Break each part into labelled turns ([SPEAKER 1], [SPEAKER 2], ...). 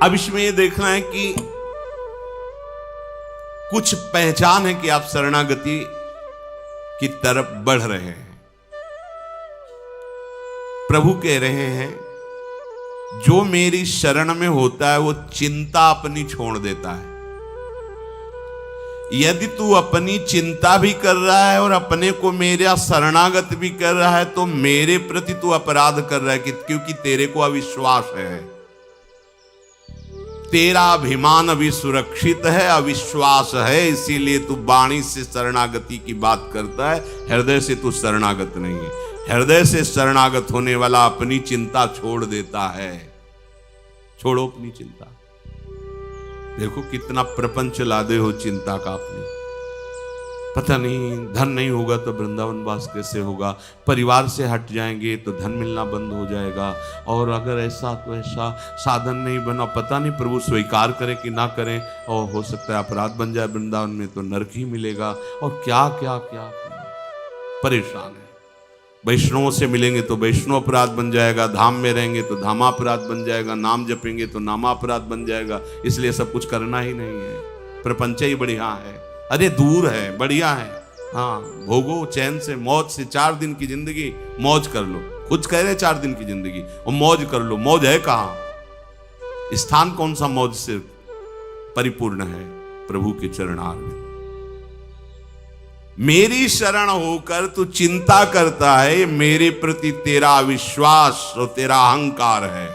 [SPEAKER 1] अब इसमें यह देखना है कि कुछ पहचान है कि आप शरणागति की तरफ बढ़ रहे हैं। प्रभु कह रहे हैं जो मेरी शरण में होता है वो चिंता अपनी छोड़ देता है। यदि तू अपनी चिंता भी कर रहा है और अपने को मेरा शरणागत भी कर रहा है तो मेरे प्रति तू अपराध कर रहा है क्योंकि तेरे को अविश्वास है। तेरा अभिमान अभी सुरक्षित है, अविश्वास है, इसीलिए तू वाणी से शरणागति की बात करता है, हृदय से तू शरणागत नहीं है। हृदय से शरणागत होने वाला अपनी चिंता छोड़ देता है। छोड़ो अपनी चिंता। देखो कितना प्रपंच लादे हो चिंता का अपनी। पता नहीं धन नहीं होगा तो वृंदावन वास कैसे होगा, परिवार से हट जाएंगे तो धन मिलना बंद हो जाएगा, और अगर ऐसा तो ऐसा साधन नहीं बना, पता नहीं प्रभु स्वीकार करे कि ना करें, और हो सकता है अपराध बन जाए वृंदावन में तो नरक ही मिलेगा, और क्या क्या क्या परेशान है। वैष्णवों से मिलेंगे तो वैष्णव अपराध बन जाएगा, धाम में रहेंगे तो धामापराध बन जाएगा, नाम जपेंगे तो नामापराध बन जाएगा, इसलिए सब कुछ करना ही नहीं है। प्रपंच ही बढ़िया है, अरे दूर है, बढ़िया है, हाँ भोगो चैन से, मौज से। 4 दिन की जिंदगी मौज कर लो, खुद कह रहे 4 दिन की जिंदगी और मौज कर लो। मौज है कहाँ? स्थान कौन सा मौज से परिपूर्ण है? प्रभु के चरणार में। मेरी शरण होकर तू चिंता करता है, मेरे प्रति तेरा अविश्वास और तेरा अहंकार है।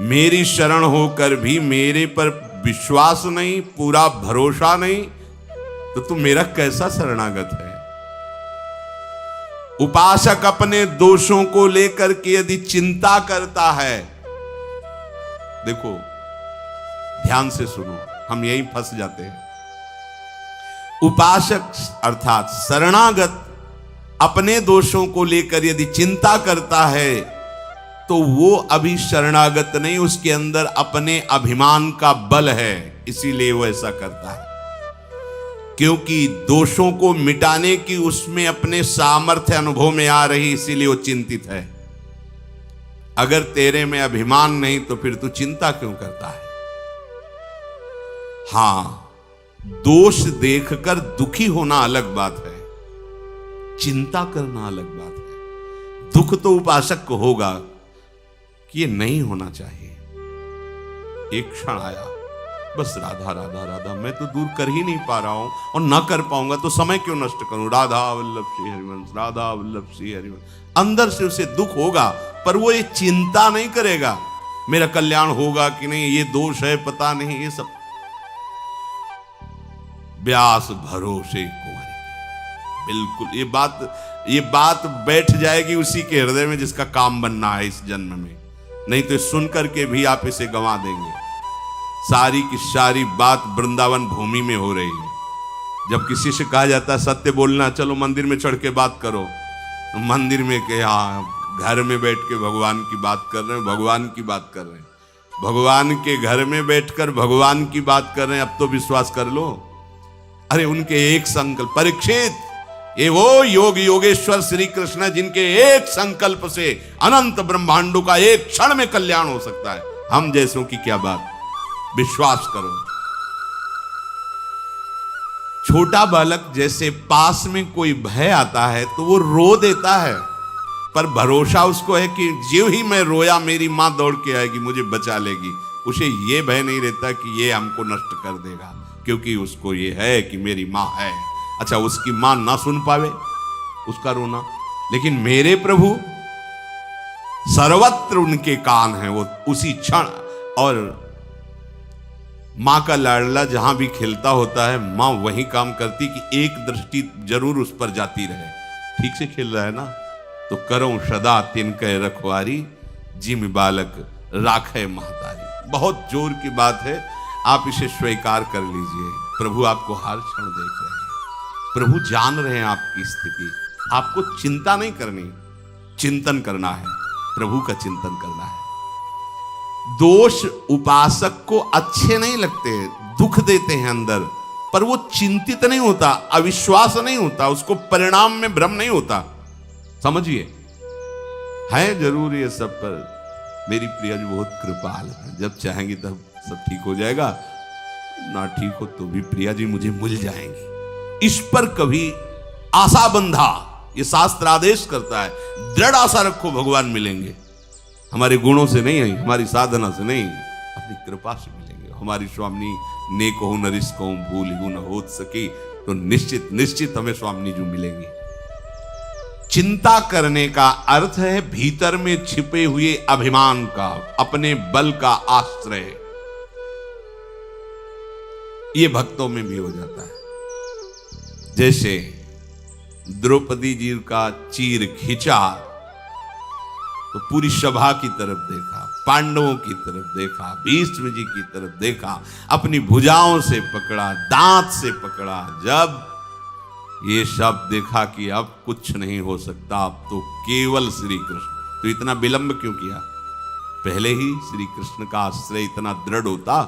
[SPEAKER 1] मेरी शरण होकर भी मेरे पर विश्वास नहीं, पूरा भरोसा नहीं, तो तू मेरा कैसा शरणागत है? उपासक अपने दोषों को लेकर के यदि चिंता करता है, देखो ध्यान से सुनो, हम यही फंस जाते हैं। उपासक अर्थात शरणागत अपने दोषों को लेकर यदि चिंता करता है तो वो अभी शरणागत नहीं, उसके अंदर अपने अभिमान का बल है, इसीलिए वो ऐसा करता है। क्योंकि दोषों को मिटाने की उसमें अपने सामर्थ्य अनुभव में आ रही, इसीलिए वो चिंतित है। अगर तेरे में अभिमान नहीं तो फिर तू चिंता क्यों करता है? हां, दोष देखकर दुखी होना अलग बात है, चिंता करना अलग बात है। दुख तो उपासक को होगा कि ये नहीं होना चाहिए। एक क्षण आया, बस राधा राधा राधा, मैं तो दूर कर ही नहीं पा रहा हूं और ना कर पाऊंगा तो समय क्यों नष्ट करूं? राधा वल्लभ श्री हरिवंश, राधा वल्लभ श्री हरिवंश। अंदर से उसे दुख होगा पर वो ये चिंता नहीं करेगा मेरा कल्याण होगा कि नहीं, ये दोष है पता नहीं, ये सब व्यास भरोसे कुंवरी। बिल्कुल ये बात बैठ जाएगी उसी के हृदय में जिसका काम बनना है इस जन्म में, नहीं तो सुन करके भी आप इसे गंवा देंगे। सारी की सारी बात वृंदावन भूमि में हो रही है। जब किसी से कहा जाता है सत्य बोलना, चलो मंदिर में चढ़ के बात करो, मंदिर में क्या, घर में बैठ के भगवान की बात कर रहे हैं, भगवान की बात कर रहे हैं, भगवान के घर में बैठकर भगवान की बात कर रहे हैं। अब तो विश्वास कर लो। अरे उनके एक संकल्प, परीक्षित, ये वो योग योगेश्वर श्री कृष्ण जिनके एक संकल्प से अनंत ब्रह्मांडों का एक क्षण में कल्याण हो सकता है। हम जैसों की क्या बात, विश्वास करो। छोटा बालक जैसे पास में कोई भय आता है तो वो रो देता है, पर भरोसा उसको है कि जो ही मैं रोया मेरी मां दौड़ के आएगी, मुझे बचा लेगी। उसे ये भय नहीं रहता कि ये हमको नष्ट कर देगा, क्योंकि उसको ये है कि मेरी मां है। अच्छा, उसकी मां ना सुन पावे उसका रोना, लेकिन मेरे प्रभु सर्वत्र उनके कान हैं, वो उसी क्षण। और मां का लाडला जहां भी खेलता होता है, मां वही काम करती कि एक दृष्टि जरूर उस पर जाती रहे। ठीक से खेल रहा है ना, तो करो सदा तिनके रखवारी, जिम बालक राखे महतारी। बहुत जोर की बात है, आप इसे स्वीकार कर लीजिए। प्रभु आपको हर क्षण देख रहे हैं, प्रभु जान रहे हैं आपकी स्थिति। आपको चिंता नहीं करनी, चिंतन करना है, प्रभु का चिंतन करना है। दोष उपासक को अच्छे नहीं लगते, दुख देते हैं अंदर, पर वो चिंतित नहीं होता, अविश्वास नहीं होता, उसको परिणाम में भ्रम नहीं होता। समझिए, है जरूर ये सब, पर मेरी प्रिया जी बहुत कृपाल है, जब चाहेंगी तब सब ठीक हो जाएगा, ना ठीक हो तो भी प्रिया जी मुझे मिल जाएंगी। इस पर कभी आशा बंधा, ये शास्त्र आदेश करता है, दृढ़ आशा रखो भगवान मिलेंगे। हमारे गुणों से नहीं, हमारी साधना से नहीं, अपनी कृपा से मिलेंगे। हमारी स्वामी नेक हो नरिस को भूल ही न हो सकी, तो निश्चित निश्चित हमें स्वामी जी मिलेंगे। चिंता करने का अर्थ है भीतर में छिपे हुए अभिमान का, अपने बल का आश्रय, ये भक्तों में भी हो जाता है। जैसे द्रौपदी जी का चीर खींचा तो पूरी सभा की तरफ देखा, पांडवों की तरफ देखा, भीष्म जी की तरफ देखा, अपनी भुजाओं से पकड़ा, दांत से पकड़ा। जब ये सब देखा कि अब कुछ नहीं हो सकता, अब तो केवल श्री कृष्ण, तो इतना विलंब क्यों किया? पहले ही श्री कृष्ण का आश्रय इतना दृढ़ होता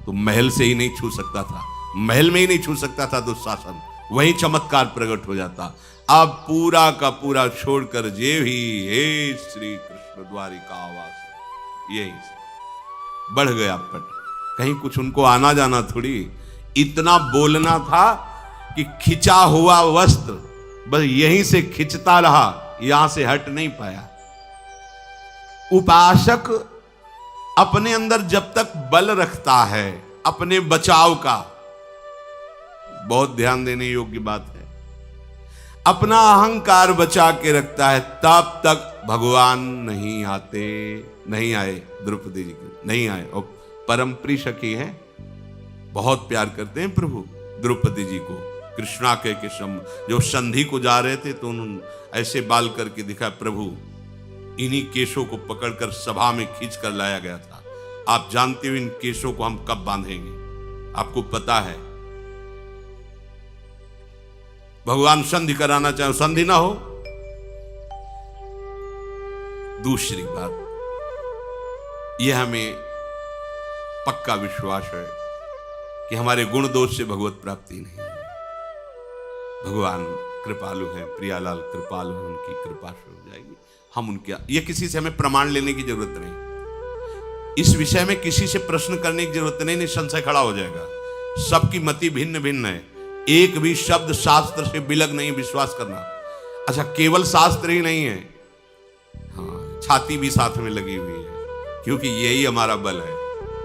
[SPEAKER 1] तो महल से ही नहीं छू सकता था, महल में ही नहीं छू सकता था दुशासन, वही चमत्कार प्रकट हो जाता। अब पूरा का पूरा छोड़कर जे भी हे श्री कृष्ण द्वारिकावास, यही से बढ़ गया पट। कहीं कुछ उनको आना जाना थोड़ी, इतना बोलना था कि खिंचा हुआ वस्त्र बस यहीं से खिंचता रहा, यहां से हट नहीं पाया। उपासक अपने अंदर जब तक बल रखता है अपने बचाव का, बहुत ध्यान देने योग्य बात है, अपना अहंकार बचा के रखता है, तब तक भगवान नहीं आते। नहीं आए, द्रौपदी जी नहीं आए, और परम प्रिय सखी है, बहुत प्यार करते हैं प्रभु द्रौपदी जी को। कृष्णा के किस्म जो संधि को जा रहे थे तो उन्होंने ऐसे बाल करके दिखा, प्रभु इन्हीं केशों को पकड़कर सभा में खींच कर लाया गया था। आप जानते हो इन केशों को हम कब बांधेंगे, आपको पता है। भगवान संधि कराना चाहे, संधि ना हो। दूसरी बात, यह हमें पक्का विश्वास है कि हमारे गुण दोष से भगवत प्राप्ति नहीं है। भगवान कृपालु हैं, प्रियालाल कृपालु हैं, उनकी कृपा से हो जाएगी। हम उनके, ये किसी से हमें प्रमाण लेने की जरूरत नहीं, इस विषय में किसी से प्रश्न करने की जरूरत नहीं, निसंशय खड़ा हो जाएगा। सबकी मति भिन्न भिन्न है, एक भी शब्द शास्त्र से बिलग नहीं विश्वास करना। अच्छा, केवल शास्त्र ही नहीं है, हाँ, छाती भी साथ में लगी हुई है, क्योंकि यही हमारा बल है,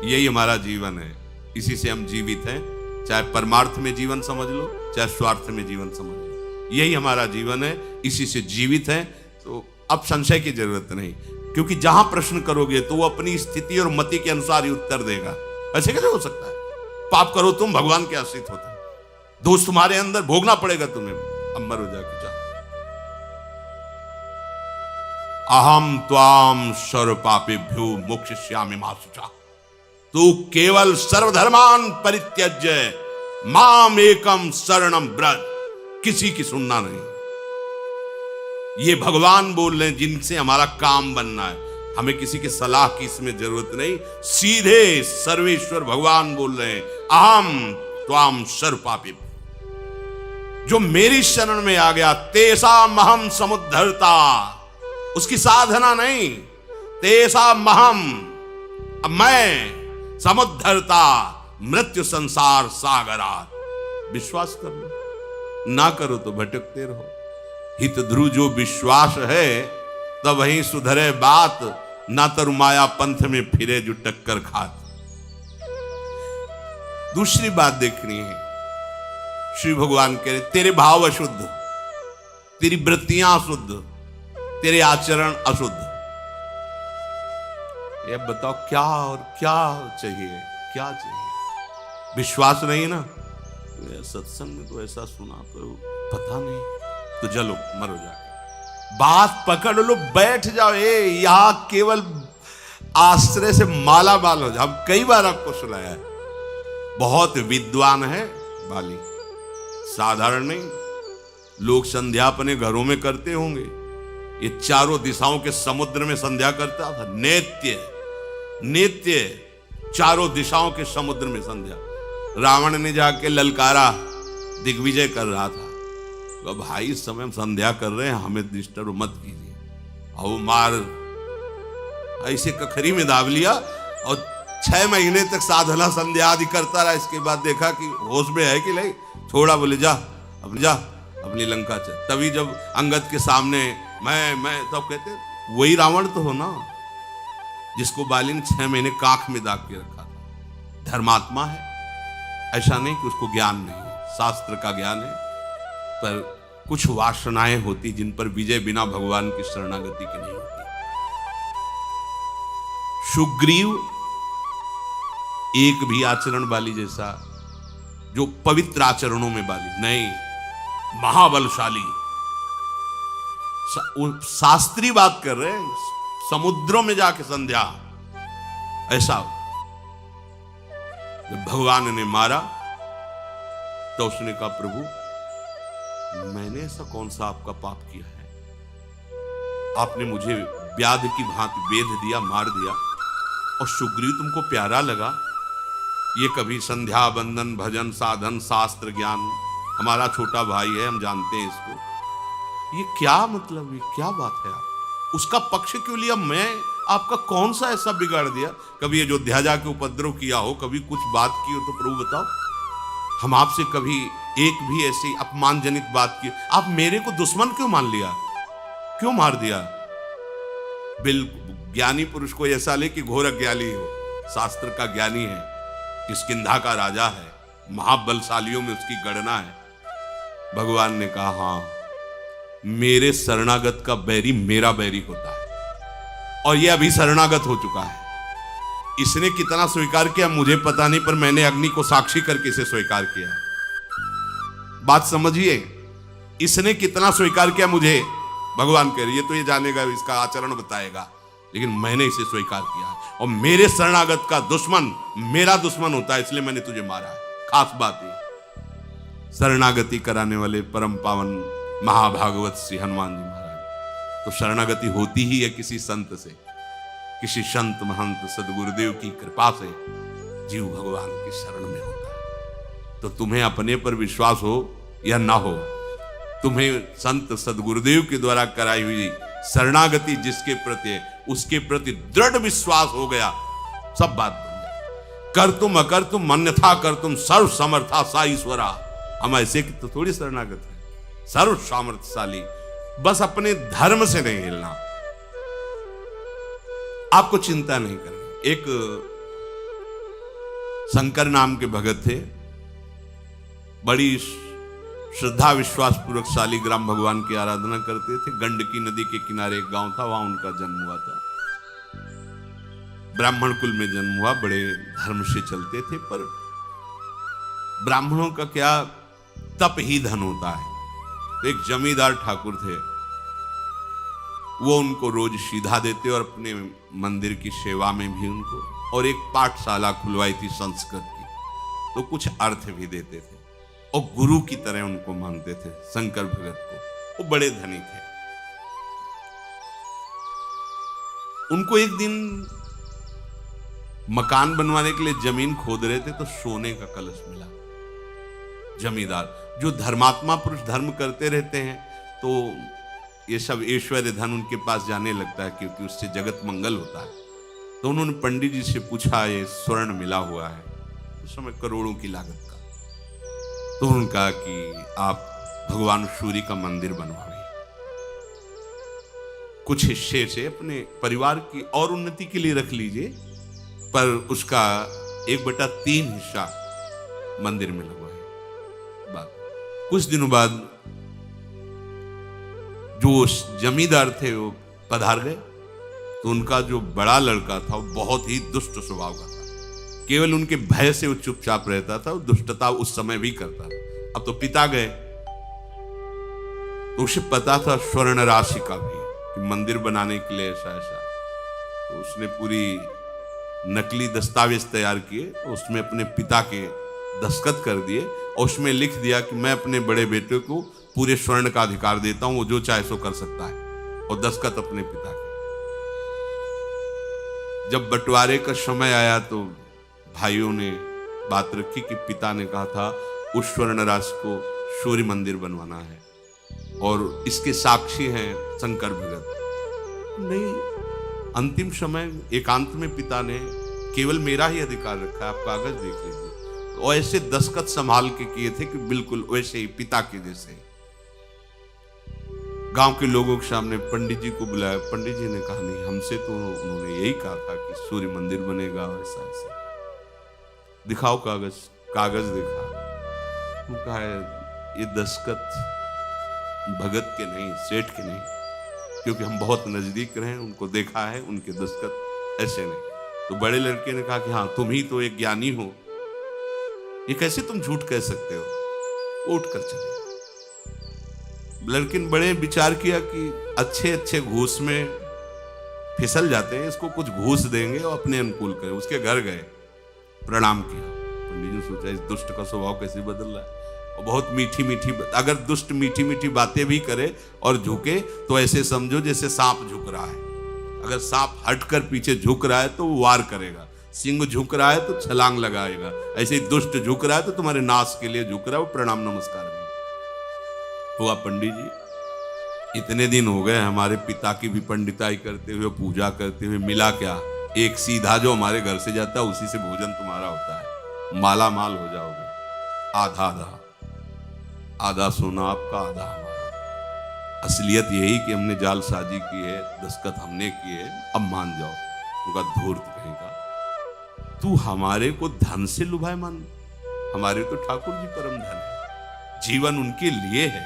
[SPEAKER 1] यही हमारा जीवन है, इसी से हम जीवित हैं। चाहे परमार्थ में जीवन समझ लो, चाहे स्वार्थ में जीवन समझ लो, यही हमारा जीवन है, इसी से जीवित है। तो अब संशय की जरूरत नहीं, क्योंकि जहां प्रश्न करोगे तो वो अपनी स्थिति और मति के अनुसार ही उत्तर देगा। ऐसे कैसे हो सकता है? पाप करो तुम, भगवान के आश्रित होते, दोष तुम्हारे अंदर, भोगना पड़ेगा तुम्हें, अब मरो जाके जाओ। अहम त्वाम सर्वपापेभ्यो मोक्षयिष्यामि मा शुचा, तू केवल सर्वधर्मान परित्यज्य माम एकम शरणम ब्रज, किसी की सुनना नहीं। ये भगवान बोल रहे हैं जिनसे हमारा काम बनना है, हमें किसी की सलाह की इसमें जरूरत नहीं, सीधे सर्वेश्वर भगवान बोल रहे हैं, अहम त्वाम सर्वपापेभ्यो, जो मेरी शरण में आ गया, तेसा महम समुद्धरता, उसकी साधना नहीं, तेसा महम, मैं समुद्धरता मृत्यु संसार सागरात। विश्वास कर लो, ना करो तो भटकते रहो। हित ध्रुव जो विश्वास है तब वहीं सुधरे बात, ना तरु माया पंथ में फिरे जो टक्कर खात। दूसरी बात देखनी है, श्री भगवान कह रहे तेरे भाव अशुद्ध, तेरी वृत्तियां अशुद्ध, तेरे आचरण अशुद्ध। ये बताओ क्या और क्या चाहिए, क्या चाहिए? विश्वास नहीं ना, तो सत्संग में तो ऐसा सुना पर पता नहीं, तो चलो मरो जाके, बात पकड़ लो, बैठ जाओ। यहां केवल आश्रय से माला माल हो जाओ। हम कई बार आपको सुनाया है, बहुत विद्वान है बाली, साधारण नहीं। लोग संध्या अपने घरों में करते होंगे, ये चारों दिशाओं के समुद्र में संध्या करता था, नित्य नित्य चारों दिशाओं के समुद्र में संध्या। रावण ने जाके ललकारा, दिग्विजय कर रहा था, तो भाई इस समय हम संध्या कर रहे हैं, हमें डिस्टर्ब मत कीजिए। और मार ऐसे कखरी में दाब लिया और 6 महीने तक साधना संध्या आदि करता रहा। इसके बाद देखा कि होश में है कि नहीं, छोड़ा, बोले जा अपनी लंका चल। तभी जब अंगद के सामने मैं तब कहते वही रावण तो हो ना, जिसको बाली ने 6 महीने काख में दाग के रखा था। धर्मात्मा है, ऐसा नहीं कि उसको ज्ञान नहीं है, शास्त्र का ज्ञान है, पर कुछ वासनाएं होती जिन पर विजय बिना भगवान की शरणागति की नहीं होती। सुग्रीव एक भी आचरण बाली जैसा, जो पवित्र आचरणों में बाली नहीं, महाबलशाली। शास्त्री बात कर रहे हैं, समुद्रों में जाके संध्या। ऐसा जब भगवान ने मारा तो उसने कहा, प्रभु मैंने ऐसा कौन सा आपका पाप किया है, आपने मुझे व्याध की भांति बेध दिया, मार दिया, और सुग्रीव तुमको प्यारा लगा। ये कभी संध्या बंदन भजन साधन शास्त्र ज्ञान, हमारा छोटा भाई है, हम जानते हैं इसको। ये क्या मतलब, ये क्या बात है, आप उसका पक्ष क्यों लिया? मैं आपका कौन सा ऐसा बिगाड़ दिया? कभी अयोध्या जाके उपद्रव किया हो, कभी कुछ बात की हो तो प्रभु बताओ। हम आपसे कभी एक भी ऐसी अपमानजनित बात की? आप मेरे को दुश्मन क्यों मान लिया, क्यों मार दिया? बिल्कुल ज्ञानी पुरुष को ऐसा ले कि घोर अज्ञानी हो, शास्त्र का ज्ञानी है, किष्किंधा का राजा है, महाबलशालियों में उसकी गणना है। भगवान ने कहा, हां, मेरे शरणागत का बैरी मेरा बैरी होता है, और यह अभी शरणागत हो चुका है। इसने कितना स्वीकार किया मुझे पता नहीं, पर मैंने अग्नि को साक्षी करके इसे स्वीकार किया है। बात समझिए, इसने कितना स्वीकार किया मुझे, भगवान कह रही है, तो ये जानेगा, इसका आचरण बताएगा, लेकिन मैंने इसे स्वीकार किया है, और मेरे शरणागत का दुश्मन मेरा दुश्मन होता है, इसलिए मैंने तुझे मारा है। खास बात है, शरणागति कराने वाले परम पावन महाभागवत श्री हनुमान जी महाराज। तो शरणागति होती ही है किसी संत से, किसी संत महंत सदगुरुदेव की कृपा से जीव भगवान की शरण में होता है। तो तुम्हें अपने पर विश्वास हो या ना हो, तुम्हें संत सदगुरुदेव के द्वारा कराई हुई शरणागति जिसके प्रति है, उसके प्रति दृढ़ विश्वास हो गया, सब बात बन जाए। कर तुम अकर तुम अन्यथा कर तुम सर्व समर्था सा ईश्वरा। हम ऐसे की तो थोड़ी शरणागत है, सर्व सामर्थ्यशाली, बस अपने धर्म से नहीं हिलना, आपको चिंता नहीं करनी। एक शंकर नाम के भगत थे, बड़ी श्रद्धा विश्वास पूर्वक शालिग्राम भगवान की आराधना करते थे। गंडकी नदी के किनारे एक गांव था, वहां उनका जन्म हुआ था। ब्राह्मण कुल में जन्म हुआ, बड़े धर्म से चलते थे, पर ब्राह्मणों का क्या तप ही धन होता है। तो एक जमींदार ठाकुर थे, वो उनको रोज सीधा देते और अपने मंदिर की सेवा में भी उनको, और एक पाठशाला खुलवाई थी संस्कृत की, तो कुछ अर्थ भी देते थे, और गुरु की तरह उनको मानते थे शंकर भगत को। वो बड़े धनी थे। उनको एक दिन मकान बनवाने के लिए जमीन खोद रहे थे, तो सोने का कलश मिला। जमींदार जो धर्मात्मा पुरुष धर्म करते रहते हैं, तो ये सब ऐश्वर्य धन उनके पास जाने लगता है, क्योंकि उससे जगत मंगल होता है। तो उन्होंने पंडित जी से पूछा, ये स्वर्ण मिला हुआ है, उस समय करोड़ों की लागत का। तो उन्होंने कहा कि आप भगवान सूर्य का मंदिर बनवाइए, कुछ हिस्से से अपने परिवार की और उन्नति के लिए रख लीजिए, पर उसका 1/3 हिस्सा मंदिर में लगवाए। कुछ दिनों बाद जो जमींदार थे वो पधार गए, तो उनका जो बड़ा लड़का था वो बहुत ही दुष्ट स्वभाव का था। केवल उनके भय से वो चुपचाप रहता था, वो दुष्टता उस समय भी करता था। अब तो पिता गए, तो उसे पता था स्वर्ण राशि का भी कि मंदिर बनाने के लिए ऐसा ऐसा, तो उसने पूरी नकली दस्तावेज तैयार किए, तो उसमें अपने पिता के दस्तखत कर दिए, और उसमें लिख दिया कि मैं अपने बड़े बेटे को पूरे स्वर्ण का अधिकार देता हूं, वो जो चाहे सो कर सकता है, और दस्तखत अपने पिता के। जब बंटवारे का समय आया तो भाइयों ने बात रखी कि पिता ने कहा था उस स्वर्ण राशि को सूर्य मंदिर बनवाना है, और इसके साक्षी हैं शंकर भगत। नहीं, अंतिम समय एकांत में पिता ने केवल मेरा ही अधिकार रखा है, आप कागज देख लीजिए। और ऐसे दस्तखत संभाल के किए थे कि बिल्कुल वैसे ही पिता के जैसे। गांव के लोगों के सामने पंडित जी को बुलाया। पंडित जी ने कहा नहीं, हमसे तो उन्होंने यही कहा था कि सूर्य मंदिर बनेगा, ऐसा ऐसा। दिखाओ कागज। कागज देखा, वो कहा ये दस्तखत भगत के नहीं, सेठ के नहीं, क्योंकि हम बहुत नजदीक रहे, उनको देखा है, उनके दस्तखत ऐसे नहीं। तो बड़े लड़के ने कहा कि हाँ तुम ही तो एक ज्ञानी हो, ये कैसे तुम झूठ कह सकते हो। उठ कर चले। लड़के ने बड़े विचार किया कि अच्छे अच्छे घूस में फिसल जाते हैं, इसको कुछ घूस देंगे और अपने अनुकूल करें। उसके घर गए, प्रणाम किया। पंडित जी ने सोचा इस दुष्ट का स्वभाव कैसे बदल रहा है, और बहुत मीठी मीठी, अगर दुष्ट मीठी मीठी बातें भी करे और झुके तो ऐसे समझो जैसे सांप झुक रहा है। अगर सांप हटकर पीछे झुक रहा है तो वो वार करेगा, सिंह झुक रहा है तो छलांग लगाएगा, ऐसे ही दुष्ट झुक रहा है तो तुम्हारे नाश के लिए झुक रहा है, वो प्रणाम नमस्कार भी हुआ। पंडित जी इतने दिन हो गए हमारे पिता की भी पंडिताई करते हुए, पूजा करते हुए, मिला क्या? एक सीधा जो हमारे घर से जाता है उसी से भोजन तुम्हारा होता है, माला माल हो जाओगे। आधा आधा, आधा सोना आपका, आधा हमारा। असलियत यही कि हमने जालसाजी की है, दस्तखत हमने किए, अब मान जाओ। उनका धूर्त कहेगा तू हमारे को धन से लुभाए मान, हमारे तो ठाकुर जी परम धन है, जीवन उनके लिए है।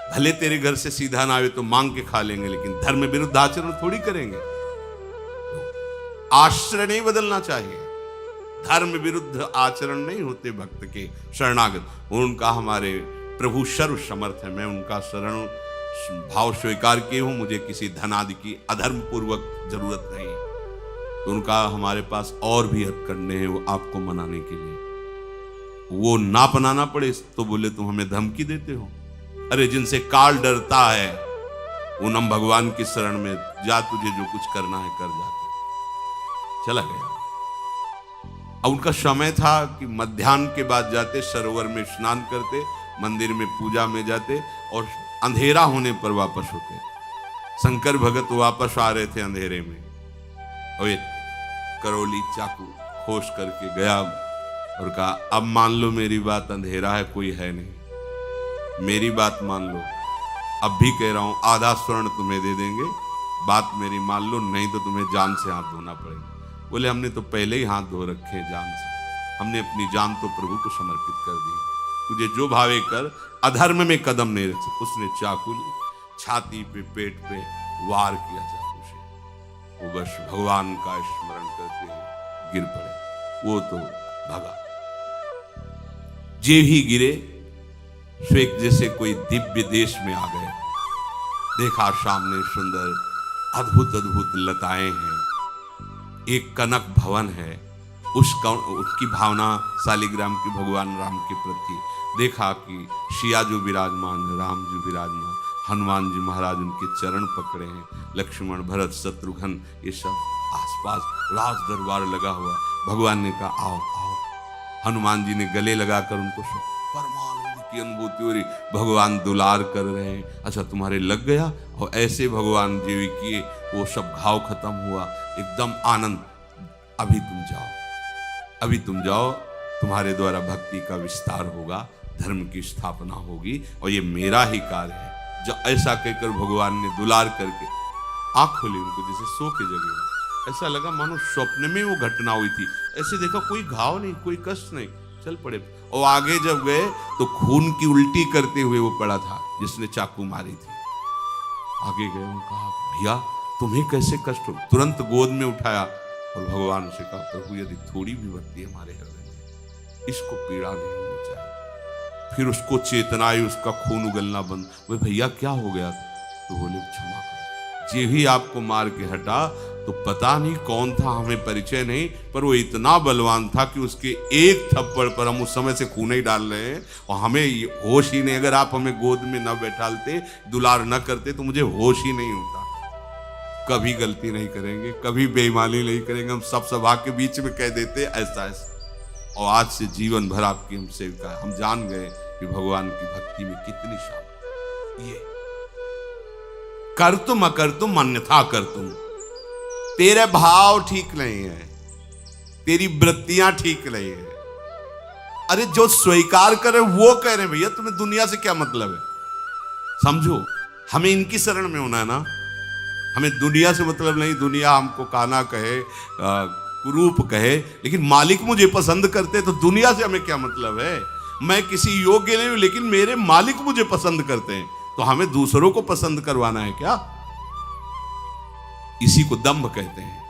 [SPEAKER 1] भले तेरे घर से सीधा ना आवे तो मांग के खा लेंगे, लेकिन धर्म विरुद्ध आचरण थोड़ी करेंगे। आश्रय नहीं बदलना चाहिए, धर्म विरुद्ध आचरण नहीं होते भक्त के शरणागत। उनका हमारे प्रभु सर्व समर्थ है, मैं उनका शरण भाव स्वीकार किए हूं, मुझे किसी धन आदि की अधर्म पूर्वक जरूरत नहीं। तो उनका हमारे पास और भी हद करने हैं, वो आपको मनाने के लिए। वो ना अपनाना पड़े तो बोले तुम हमें धमकी देते हो। अरे जिनसे काल डरता है उन हम भगवान की शरण में जा, तुझे जो कुछ करना है कर, जाके चला गया। अब उनका समय था कि मध्याह्न के बाद जाते, सरोवर में स्नान करते, मंदिर में पूजा में जाते और अंधेरा होने पर वापस होते। शंकर भगत वापस आ रहे थे अंधेरे में, और ये करौली चाकू खोस करके गया और कहा अब मान लो मेरी बात, अंधेरा है कोई है नहीं, मेरी बात मान लो, अब भी कह रहा हूं आधा स्वर्ण तुम्हें दे देंगे, बात मेरी मान लो, नहीं तो तुम्हें जान से हाथ धोना पड़ेगा। बोले हमने तो पहले ही हाथ धो रखे जान से, हमने अपनी जान तो प्रभु को समर्पित कर दी, तुझे जो भावे कर, अधर्म में कदम नहीं रख सकते। उसने चाकू छाती पे पेट पे वार किया चाकू से, वो बस भगवान का स्मरण करते हुए गिर पड़े, वो तो भगा। जे ही गिरे स्वेक जैसे कोई दिव्य देश में आ गए। देखा सामने सुंदर अद्भुत अद्भुत लताएं हैं, एक कनक भवन है, उसकी भावना शालिग्राम की भगवान राम के प्रति। देखा कि सिया जो विराजमान है, राम जी विराजमान, हनुमान जी महाराज उनके चरण पकड़े हैं, लक्ष्मण भरत शत्रुघ्न ये सब आसपास, राज दरबार लगा हुआ। भगवान ने कहा आओ आओ, हनुमान जी ने गले लगाकर उनको परमानंद की अनुभूति हो रही, भगवान दुलार कर रहे हैं। अच्छा तुम्हारे लग गया, और ऐसे भगवान जीवी किए, वो सब घाव खत्म हुआ, एकदम आनंद। अभी तुम जाओ, अभी तुम जाओ, तुम्हारे द्वारा भक्ति का विस्तार होगा, धर्म की स्थापना होगी, और ये मेरा ही कार्य है। जब ऐसा कहकर भगवान ने दुलार करके आंख खोली उनको, जैसे सो के जगे, ऐसा लगा मानो स्वप्न में वो घटना हुई थी। ऐसे देखा कोई घाव नहीं, कोई कष्ट नहीं, चल पड़े। और आगे जब गए तो खून की उल्टी करते हुए वो पड़ा था जिसने चाकू मारी थी। आगे गए, उन्होंने कहा भैया तुम्हें कैसे कष्ट हो? तुरंत गोद में उठाया और भगवान से कहा प्रभु यदि थोड़ी भी भक्ति हमारे हृदय में, इसको पीड़ा नहीं होनी चाहिए। फिर उसको चेतना आई, उसका खून उगलना बंद। वे भैया क्या हो गया? तो बोले क्षमा करो, जे ही आपको मार के हटा तो पता नहीं कौन था, हमें परिचय नहीं, पर वो इतना बलवान था कि उसके एक थप्पड़ पर हम उस समय से खून ही डाल रहे हैं और हमें होश ही नहीं। अगर आप हमें गोद में न बैठालते, दुलार न करते तो मुझे होश ही नहीं होता। कभी गलती नहीं करेंगे, कभी बेईमानी नहीं करेंगे, हम सब सभा के बीच में कह देते ऐसा ऐसा। और आज से जीवन भर आपकी हम सेविका है। हम जान गए कि भगवान की भक्ति में कितनी शान। ये कर तुम अकर तुम अन्यथा कर तुम, तेरे भाव ठीक नहीं है, तेरी वृत्तियां ठीक नहीं है। अरे जो स्वीकार करे वो कह रहे भैया तुम्हें दुनिया से क्या मतलब है। समझो, हमें इनकी शरण में होना है ना, हमें दुनिया से मतलब नहीं। दुनिया हमको काना कहे, कुरूप कहे, लेकिन मालिक मुझे पसंद करते तो दुनिया से हमें क्या मतलब है। मैं किसी योग्य नहीं हूं, लेकिन मेरे मालिक मुझे पसंद करते हैं, तो हमें दूसरों को पसंद करवाना है क्या? इसी को दंभ कहते हैं।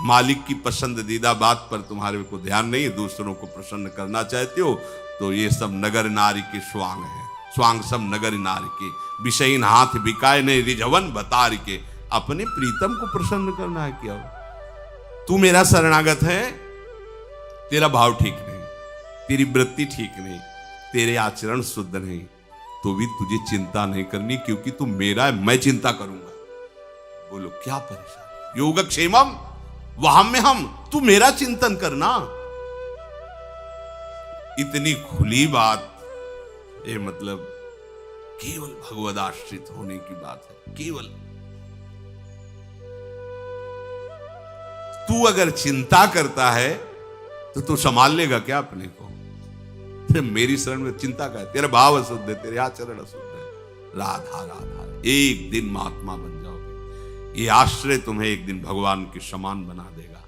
[SPEAKER 1] मालिक की पसंदीदा बात पर तुम्हारे को ध्यान नहीं है, दूसरों को प्रसन्न करना चाहते हो, तो ये सब नगर नारी के स्वांग है। स्वांग सब नगर नारी के, विषयीन हाथ बिकाए ने रिझवन बतार के। अपने प्रीतम को प्रसन्न करना है क्या? तू मेरा शरणागत है, तेरा भाव ठीक नहीं, तेरी वृत्ति ठीक नहीं, तेरे आचरण शुद्ध नहीं, तो भी तुझे चिंता नहीं करनी, क्योंकि तू मेरा है, मैं चिंता करूंगा। बोलो क्या परेशान? योगक्षेमम वहम में हम, तू मेरा चिंतन करना। इतनी खुली बात, ये मतलब केवल भगवद आश्रित होने की बात है। केवल तू अगर चिंता करता है तो तू संभाल लेगा क्या अपने को? मेरी शरण में चिंता का है, तेरा भाव अशुद्ध है, तेरे आचरण अशुद्ध है। राधा राधा, एक दिन महात्मा बन जाओगे। ये आश्रय तुम्हें एक दिन भगवान के समान बना देगा।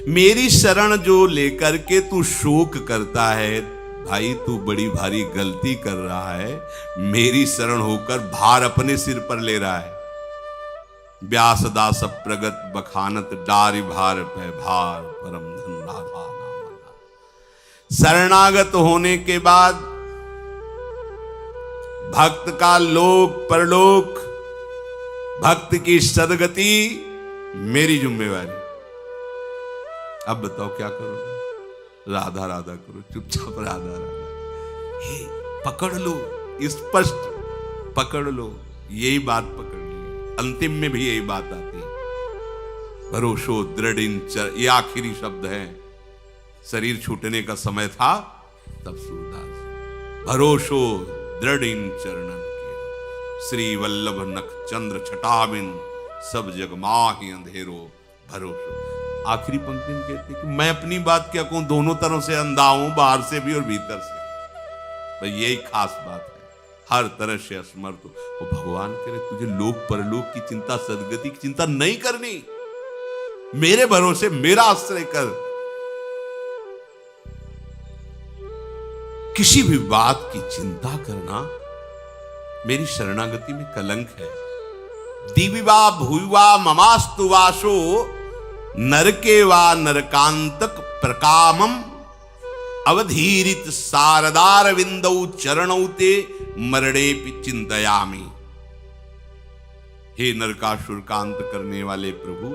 [SPEAKER 1] मेरी शरण जो लेकर के तू शोक करता है, भाई तू बड़ी भारी गलती कर रहा है। मेरी शरण होकर भार अपने सिर पर ले रहा है। व्यास दास प्रगत बखानत डारी भार पे भार परम धन राधा नाम। शरणागत होने के बाद भक्त का लोक परलोक, भक्त की सदगति मेरी जिम्मेवारी। अब बताओ क्या करो? राधा राधा करो, चुपचाप राधा राधा। हे पकड़ लो, स्पष्ट पकड़ लो, यही बात पकड़ ली। अंतिम में भी यही बात आती है। भरोसो दृढ़ इंचर, ये आखिरी शब्द है। शरीर छूटने का समय था तब सूरदास, भरोसो दृढ़ इन चरणन के, श्री वल्लभ नख चंद्र छटाबिन, सब जग माहि अंधेरो भरोसो। आखिरी पंक्ति में कहते हैं कि मैं अपनी बात क्या कहूं, दोनों तरफ से अंधा हूं, बाहर से भी और भीतर से। तो यही खास बात है, हर तरह से असमर्थ हो। वो भगवान करे तुझे लोक परलोक की चिंता, सदगति की चिंता नहीं करनी, मेरे भरोसे मेरा आश्रय कर। किसी भी बात की चिंता करना मेरी शरणागति में कलंक है। दिविवा भुविवा ममास्तु वासो, नरके वा नरकांतक प्रकामम, अवधीरित सारदार विंदौ चरणौ ते मरणेपि चिंतयामि। हे नरकासुर का अंत करने वाले प्रभु,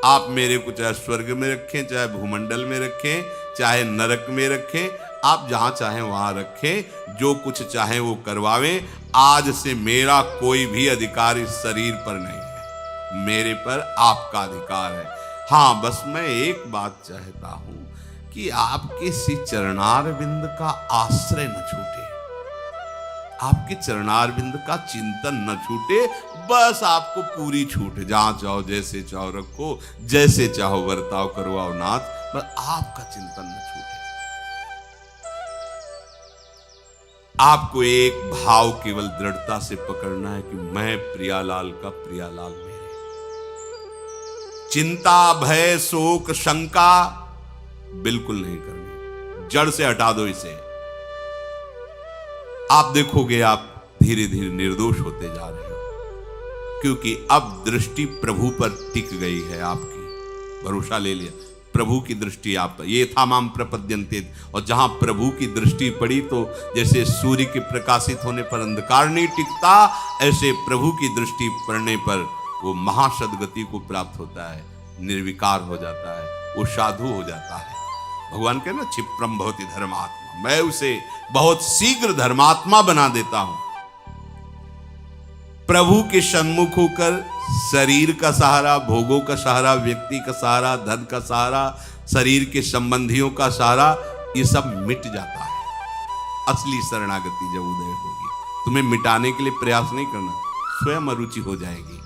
[SPEAKER 1] आप मेरे को चाहे स्वर्ग में रखें, चाहे भूमंडल में रखें, चाहे नरक में रखें, आप जहां चाहें वहां रखें, जो कुछ चाहें वो करवावें। आज से मेरा कोई भी अधिकार इस शरीर पर नहीं है, मेरे पर आपका अधिकार है। हाँ, बस मैं एक बात चाहता हूं कि आपके श्री चरणारविंद का आश्रय न छूटे, आपके चरणारविंद का चिंतन न छूटे। बस आपको पूरी छूट, जहां चाहो जैसे चाहो रखो, जैसे चाहो बर्ताव करवाओ नाथ, बस आपका चिंतन न छूटे। आपको एक भाव केवल दृढ़ता से पकड़ना है कि मैं प्रियालाल का प्रियालाल मेरे। चिंता भय शोक शंका बिल्कुल नहीं करनी, जड़ से हटा दो इसे। आप देखोगे आप धीरे धीरे निर्दोष होते जा रहे हो, क्योंकि अब दृष्टि प्रभु पर टिक गई है आपकी। भरोसा ले लिया, प्रभु की दृष्टि आप पर। ये था माम प्रपद्यन्ते, और जहां प्रभु की दृष्टि पड़ी तो जैसे सूर्य के प्रकाशित होने पर अंधकार नहीं टिकता, ऐसे प्रभु की दृष्टि पड़ने पर वो महासदगति को प्राप्त होता है, निर्विकार हो जाता है, वो साधु हो जाता है। भगवान कहना क्षिप्रम भवति धर्मात्मा, मैं उसे बहुत शीघ्र धर्मात्मा बना देता हूं। प्रभु के सन्मुख होकर शरीर का सहारा, भोगों का सहारा, व्यक्ति का सहारा, धन का सहारा, शरीर के संबंधियों का सहारा, ये सब मिट जाता है। असली शरणागति जब उदय होगी, तुम्हें मिटाने के लिए प्रयास नहीं करना, स्वयं अरुचि हो जाएगी।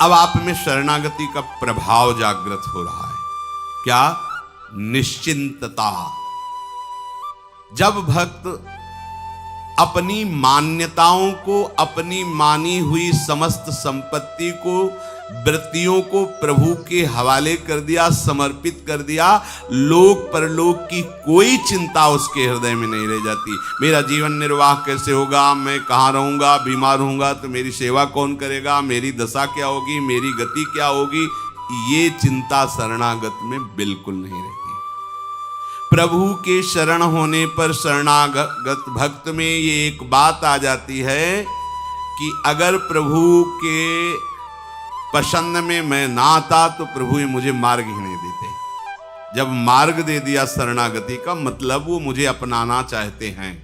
[SPEAKER 1] अब आप में शरणागति का प्रभाव जागृत हो रहा है। क्या? निश्चिंतता। जब भक्त अपनी मान्यताओं को, अपनी मानी हुई समस्त संपत्ति को, वृत्तियों को प्रभु के हवाले कर दिया, समर्पित कर दिया, लोक परलोक की कोई चिंता उसके हृदय में नहीं रह जाती। मेरा जीवन निर्वाह कैसे होगा, मैं कहाँ रहूंगा, बीमार होऊंगा तो मेरी सेवा कौन करेगा, मेरी दशा क्या होगी, मेरी गति क्या होगी, ये चिंता शरणागत में बिल्कुल नहीं रहती। प्रभु के शरण होने पर शरणागत भक्त में ये एक बात आ जाती है कि अगर प्रभु के पसंद में मैं ना आता तो प्रभु ये मुझे मार्ग ही नहीं देते। जब मार्ग दे दिया शरणागति का मतलब वो मुझे अपनाना चाहते हैं।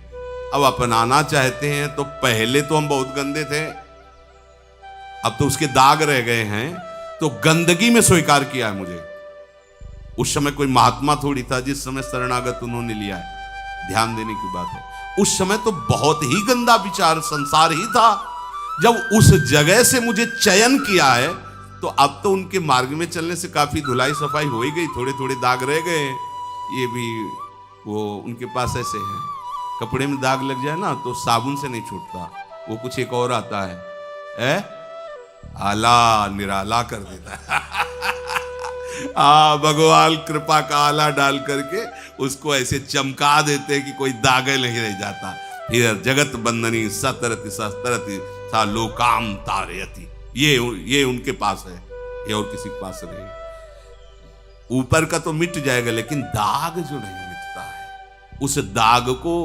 [SPEAKER 1] अब अपनाना चाहते हैं तो पहले तो हम बहुत गंदे थे, अब तो उसके दाग रह गए हैं, तो गंदगी में स्वीकार किया है मुझे। उस समय कोई महात्मा थोड़ी था जिस समय शरणागत उन्होंने लिया है, ध्यान देने की बात है। उस समय तो बहुत ही गंदा विचार संसार ही था। जब उस जगह से मुझे चयन किया है तो अब तो उनके मार्ग में चलने से काफी धुलाई सफाई हो ही गई, थोड़े थोड़े दाग रह गए। ये भी वो उनके पास ऐसे है, कपड़े में दाग लग जाए ना तो साबुन से नहीं छूटता, वो कुछ एक और आता है, आला निराला कर देता है। भगवान कृपा का आला डाल करके उसको ऐसे चमका देते कि कोई दाग नहीं रह जाता। फिर जगत बंदनी सतरति सतरति सा लोकाम तारयति, ये उनके पास है, ये और किसी के पास नहीं। ऊपर का तो मिट जाएगा लेकिन दाग जो नहीं मिटता है, उस दाग को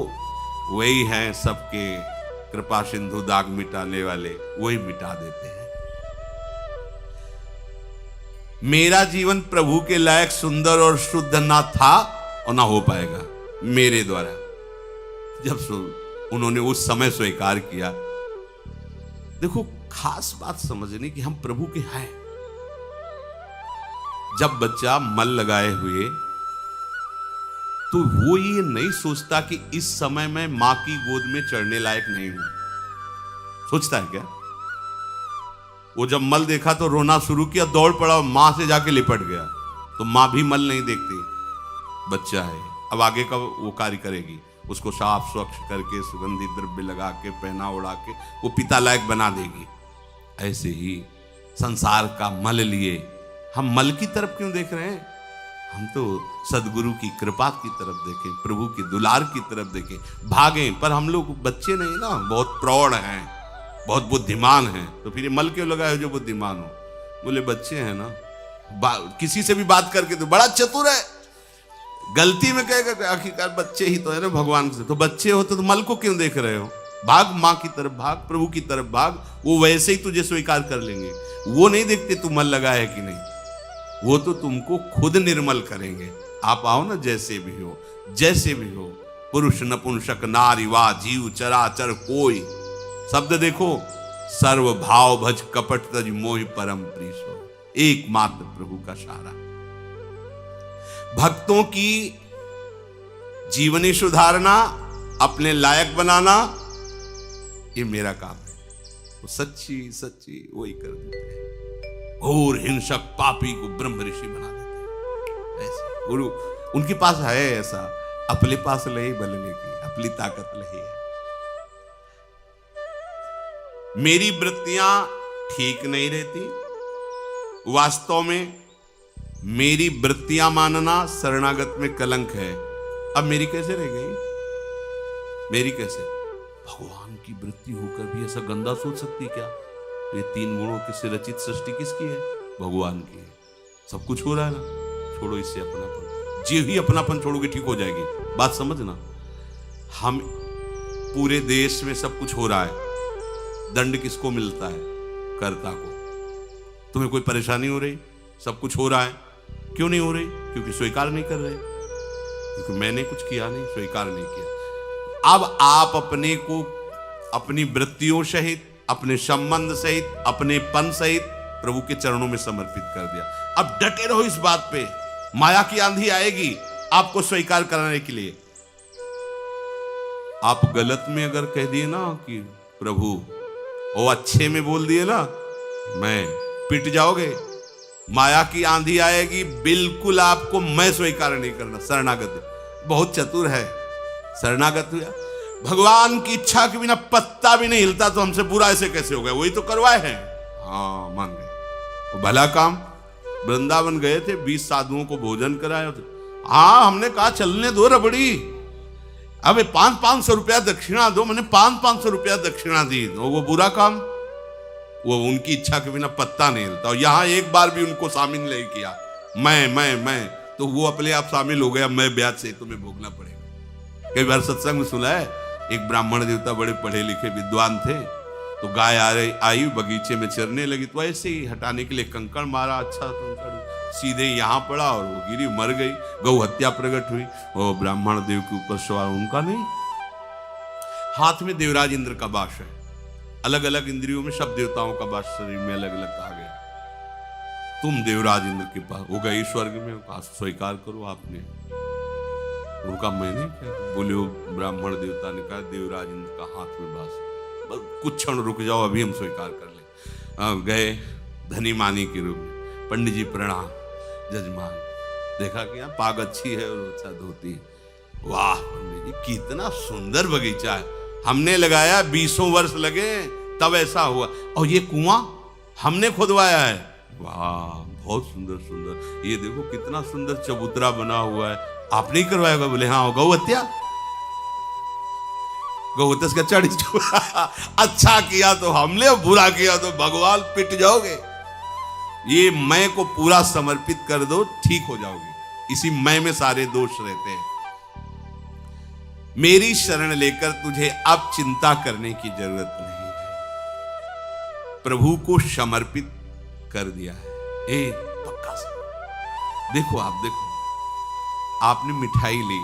[SPEAKER 1] वही है सबके कृपा सिंधु दाग मिटाने वाले, वही मिटा देते हैं। मेरा जीवन प्रभु के लायक सुंदर और शुद्ध ना था और ना हो पाएगा मेरे द्वारा। जब उन्होंने उस समय स्वीकार किया, देखो खास बात समझने की, हम प्रभु के हैं। जब बच्चा मल लगाए हुए तो वो ये नहीं सोचता कि इस समय मैं मां की गोद में चढ़ने लायक नहीं हूं, सोचता है क्या? वो जब मल देखा तो रोना शुरू किया, दौड़ पड़ा, मां से जाके लिपट गया। तो मां भी मल नहीं देखती, बच्चा है, अब आगे का वो कार्य करेगी, उसको साफ स्वच्छ करके सुगंधित द्रव्य लगा के पहना उड़ा के वो पिता लायक बना देगी। ऐसे ही संसार का मल लिए हम मल की तरफ क्यों देख रहे हैं? हम तो सदगुरु की कृपा की तरफ देखें, प्रभु की दुलार की तरफ देखें, भागें। पर हम लोग बच्चे नहीं ना, बहुत प्रौढ़ हैं, बहुत बुद्धिमान हैं। तो फिर ये मल क्यों लगाए जो बुद्धिमान हो? बोले बच्चे हैं ना, किसी से भी बात करके तो बड़ा चतुर है, गलती में कहेगा आखिरकार बच्चे ही तो है ना भगवान से। तो बच्चे हो तो मल को क्यों देख रहे हो? भाग मां की तरफ, भाग प्रभु की तरफ भाग, वो वैसे ही तुझे स्वीकार कर लेंगे। वो नहीं देखते तू मल लगा है कि नहीं, वो तो तुमको खुद निर्मल करेंगे। आप आओ ना, जैसे भी हो, जैसे भी हो, पुरुष नपुंसक नारी वा जीव चराचर कोई, शब्द देखो, सर्व भाव भज कपट तज मोहि परम प्रीसो, एकमात्र प्रभु का सहारा। भक्तों की जीवनी सुधारना, अपने लायक बनाना, ये मेरा काम है। वो सच्ची सच्ची वही कर देते हैं। घोर हिंसक पापी को ब्रह्म ऋषि बना देते हैं। ऐसे गुरु उनके पास है, ऐसा अपने पास नहीं बलने की अपनी ताकत नहीं है। मेरी वृत्तियां ठीक नहीं रहती। वास्तव में मेरी वृत्तियां मानना शरणागत में कलंक है। अब मेरी कैसे रह गई? मेरी कैसे? भगवान की वृत्ति होकर भी ऐसा गंदा सोच सकती क्या? ये तीन गुणों से रचित सृष्टि किसकी है? भगवान की है। सब कुछ हो रहा है ना, छोड़ो इससे अपनापन। जी ही अपनापन छोड़ोगे ठीक हो जाएगी। बात समझना, हम पूरे देश में सब कुछ हो रहा है, दंड किसको मिलता है? कर्ता को। तुम्हें कोई परेशानी हो रही? सब कुछ हो रहा है, क्यों नहीं हो रही? क्योंकि स्वीकार नहीं कर रहे, क्योंकि मैंने कुछ किया नहीं, स्वीकार नहीं किया। अब आप अपने को अपनी वृत्तियों सहित, अपने संबंध सहित, अपने पन सहित प्रभु के चरणों में समर्पित कर दिया। अब डटे रहो इस बात पे। माया की आंधी आएगी आपको स्वीकार कराने के लिए। आप गलत में अगर कह दिए ना कि प्रभु, वो अच्छे में बोल दिए ना, मैं पिट जाओगे। माया की आंधी आएगी, बिल्कुल आपको मैं स्वीकार नहीं करना। शरणागत बहुत चतुर है, शरणागत हुआ। भगवान की इच्छा के बिना पत्ता भी नहीं हिलता, तो हमसे बुरा ऐसे कैसे हो गया? वही तो करवाए हैं। हाँ, मान गए, वो भला काम। वृंदावन गए थे, 20 साधुओं को भोजन कराया। हाँ, हमने कहा चलने दो रबड़ी, अब 500 रुपया दक्षिणा दो। मैंने 500 रुपया दक्षिणा दी, वो बुरा काम। वो उनकी इच्छा के बिना पत्ता नहीं हिलता। और यहां एक बार भी उनको शामिल नहीं किया, मैं तो वो अपने आप शामिल हो गया। मैं ब्याज से तुम्हें भोगना पड़ेगा। कई बार सत्संग में सुना है, एक ब्राह्मण देवता बड़े पढ़े लिखे विद्वान थे, तो गाय आई बगीचे में चरने लगी, तो ऐसे ही हटाने के लिए कंकड़ मारा, अच्छा कंकड़ सीधे यहां पड़ा और वो गिरी, मर गई। गौ हत्या प्रकट हुई। वो ब्राह्मण देव के ऊपर सवार, उनका नहीं। हाथ में देवराज इंद्र का वास है, अलग अलग इंद्रियों में सब देवताओं का वास शरीर में अलग अलग कहा गया। तुम देवराज इंद्र के पास वो गई स्वर्ग में, कहा स्वीकार करो आपने। उनका मैंने क्या? बोले वो ब्राह्मण देवता ने कहा देवराज इंद्र का हाथ में वास, बस कुछ क्षण रुक जाओ, अभी हम स्वीकार कर ले। गए धनी मानी के रूप में, पंडित जी प्रणाम। जजमान देखा कि यहाँ पाग अच्छी है और अच्छा धोती है। वाह पंडित जी, कितना सुंदर बगीचा है, हमने लगाया, 20 वर्ष लगे तब ऐसा हुआ। और ये कुआं हमने खुदवाया है। वाह बहुत सुंदर सुंदर, ये देखो कितना सुंदर चबूतरा बना हुआ है, आपने ही करवाया? बोले हाँ। गौ हत्या, गौ हत्या का चढ़ी अच्छा किया तो हमने, बुरा किया तो भगवान, पिट जाओगे। ये मैं को पूरा समर्पित कर दो, ठीक हो जाओगे। इसी मैं में सारे दोष रहते हैं। मेरी शरण लेकर तुझे अब चिंता करने की जरूरत नहीं है। प्रभु को समर्पित कर दिया है। पक्का से देखो, आप देखो, आपने मिठाई ली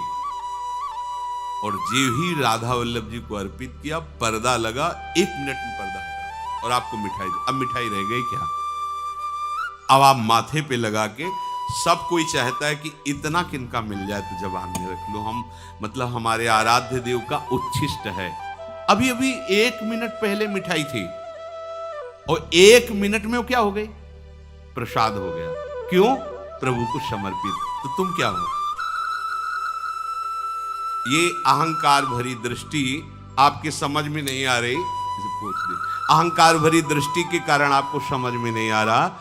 [SPEAKER 1] और जो ही राधा वल्लभ जी को अर्पित किया, पर्दा लगा, 1 मिनट में पर्दा हटा और आपको मिठाई दी। अब मिठाई रह गई क्या? अब आप माथे पे लगा के, सब कोई चाहता है कि इतना किनका मिल जाए तो जबान में रख लो। हम मतलब हमारे आराध्य देव का उच्छिष्ट है। अभी अभी 1 मिनट पहले मिठाई थी और 1 मिनट में वो क्या हो गई? प्रसाद हो गया। क्यों? प्रभु को समर्पित। तो तुम क्या हो? ये अहंकार भरी दृष्टि आपके समझ में नहीं आ रही, इसे पूछ दे। अहंकार भरी दृष्टि के कारण आपको समझ में नहीं आ रहा,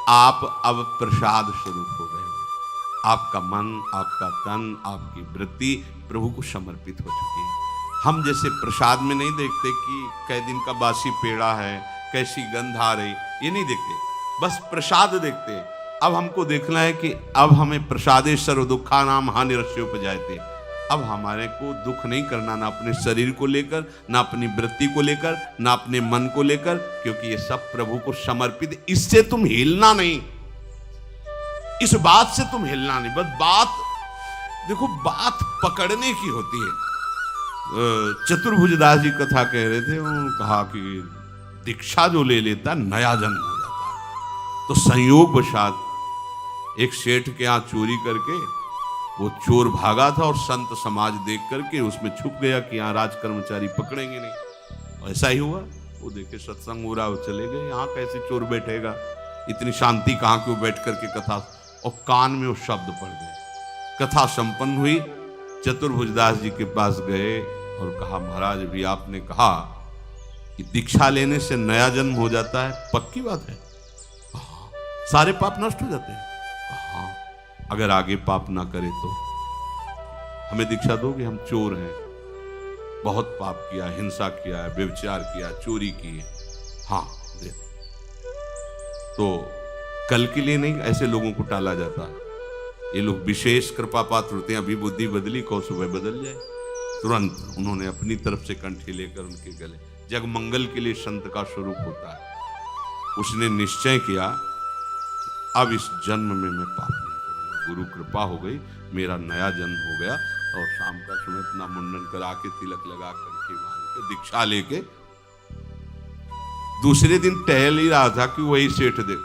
[SPEAKER 1] आप अब प्रसाद स्वरूप हो गए हो। आपका मन, आपका तन, आपकी वृत्ति प्रभु को समर्पित हो चुकी है। हम जैसे प्रसाद में नहीं देखते कि कै दिन का बासी पेड़ा है, कैसी गंध आ रही, ये नहीं देखते, बस प्रसाद देखते हैं। अब हमको देखना है कि अब हमें प्रसादे सर्व दुखा नाम हानिरस्योपजायते। अब हमारे को दुख नहीं करना, ना अपने शरीर को लेकर, ना अपनी वृत्ति को लेकर, ना अपने मन को लेकर, क्योंकि ये सब प्रभु को समर्पित। इससे तुम हिलना नहीं, इस बात से तुम हिलना नहीं। बस बात देखो, बात पकड़ने की होती है। चतुर्भुजदास जी कथा कह रहे थे, उन्होंने कहा कि दीक्षा जो ले लेता नया जन्म हो जाता। तो संयोग वशात एक सेठ के यहाँ चोरी करके वो चोर भागा था और संत समाज देख करके उसमें छुप गया कि यहाँ राज कर्मचारी पकड़ेंगे नहीं। ऐसा ही हुआ, वो देखे सत्संग हो रहा, वो चले गए। यहाँ कैसे चोर बैठेगा, इतनी शांति कहाँ क्यों बैठ करके कथा। और कान में वो शब्द पड़ गए। कथा संपन्न हुई, चतुर्भुजदास जी के पास गए और कहा महाराज अभी आपने कहा कि दीक्षा लेने से नया जन्म हो जाता है, पक्की बात है? सारे पाप नष्ट हो जाते हैं। हाँ, अगर आगे पाप ना करे तो हमें दीक्षा दोगे? हम चोर हैं, बहुत पाप किया, हिंसा किया है, व्यभिचार किया, चोरी की है। हाँ दे। तो कल के लिए नहीं ऐसे लोगों को टाला जाता। ये लोग विशेष कृपा पात्र होते हैं। अभी बुद्धि बदली, कौ सुबह बदल जाए। तुरंत उन्होंने अपनी तरफ से कंठी लेकर उनके गले। जग मंगल के लिए संत का स्वरूप होता है। उसने निश्चय किया अब इस जन्म में मैं पाप नहीं करूंगा। गुरु कृपा हो गई, मेरा नया जन्म हो गया। और शाम का समय अपना मुंडन करा के, तिलक लगा करके, बांध के, दीक्षा लेके दूसरे दिन टहल ही रहा था कि वही सेठ देख,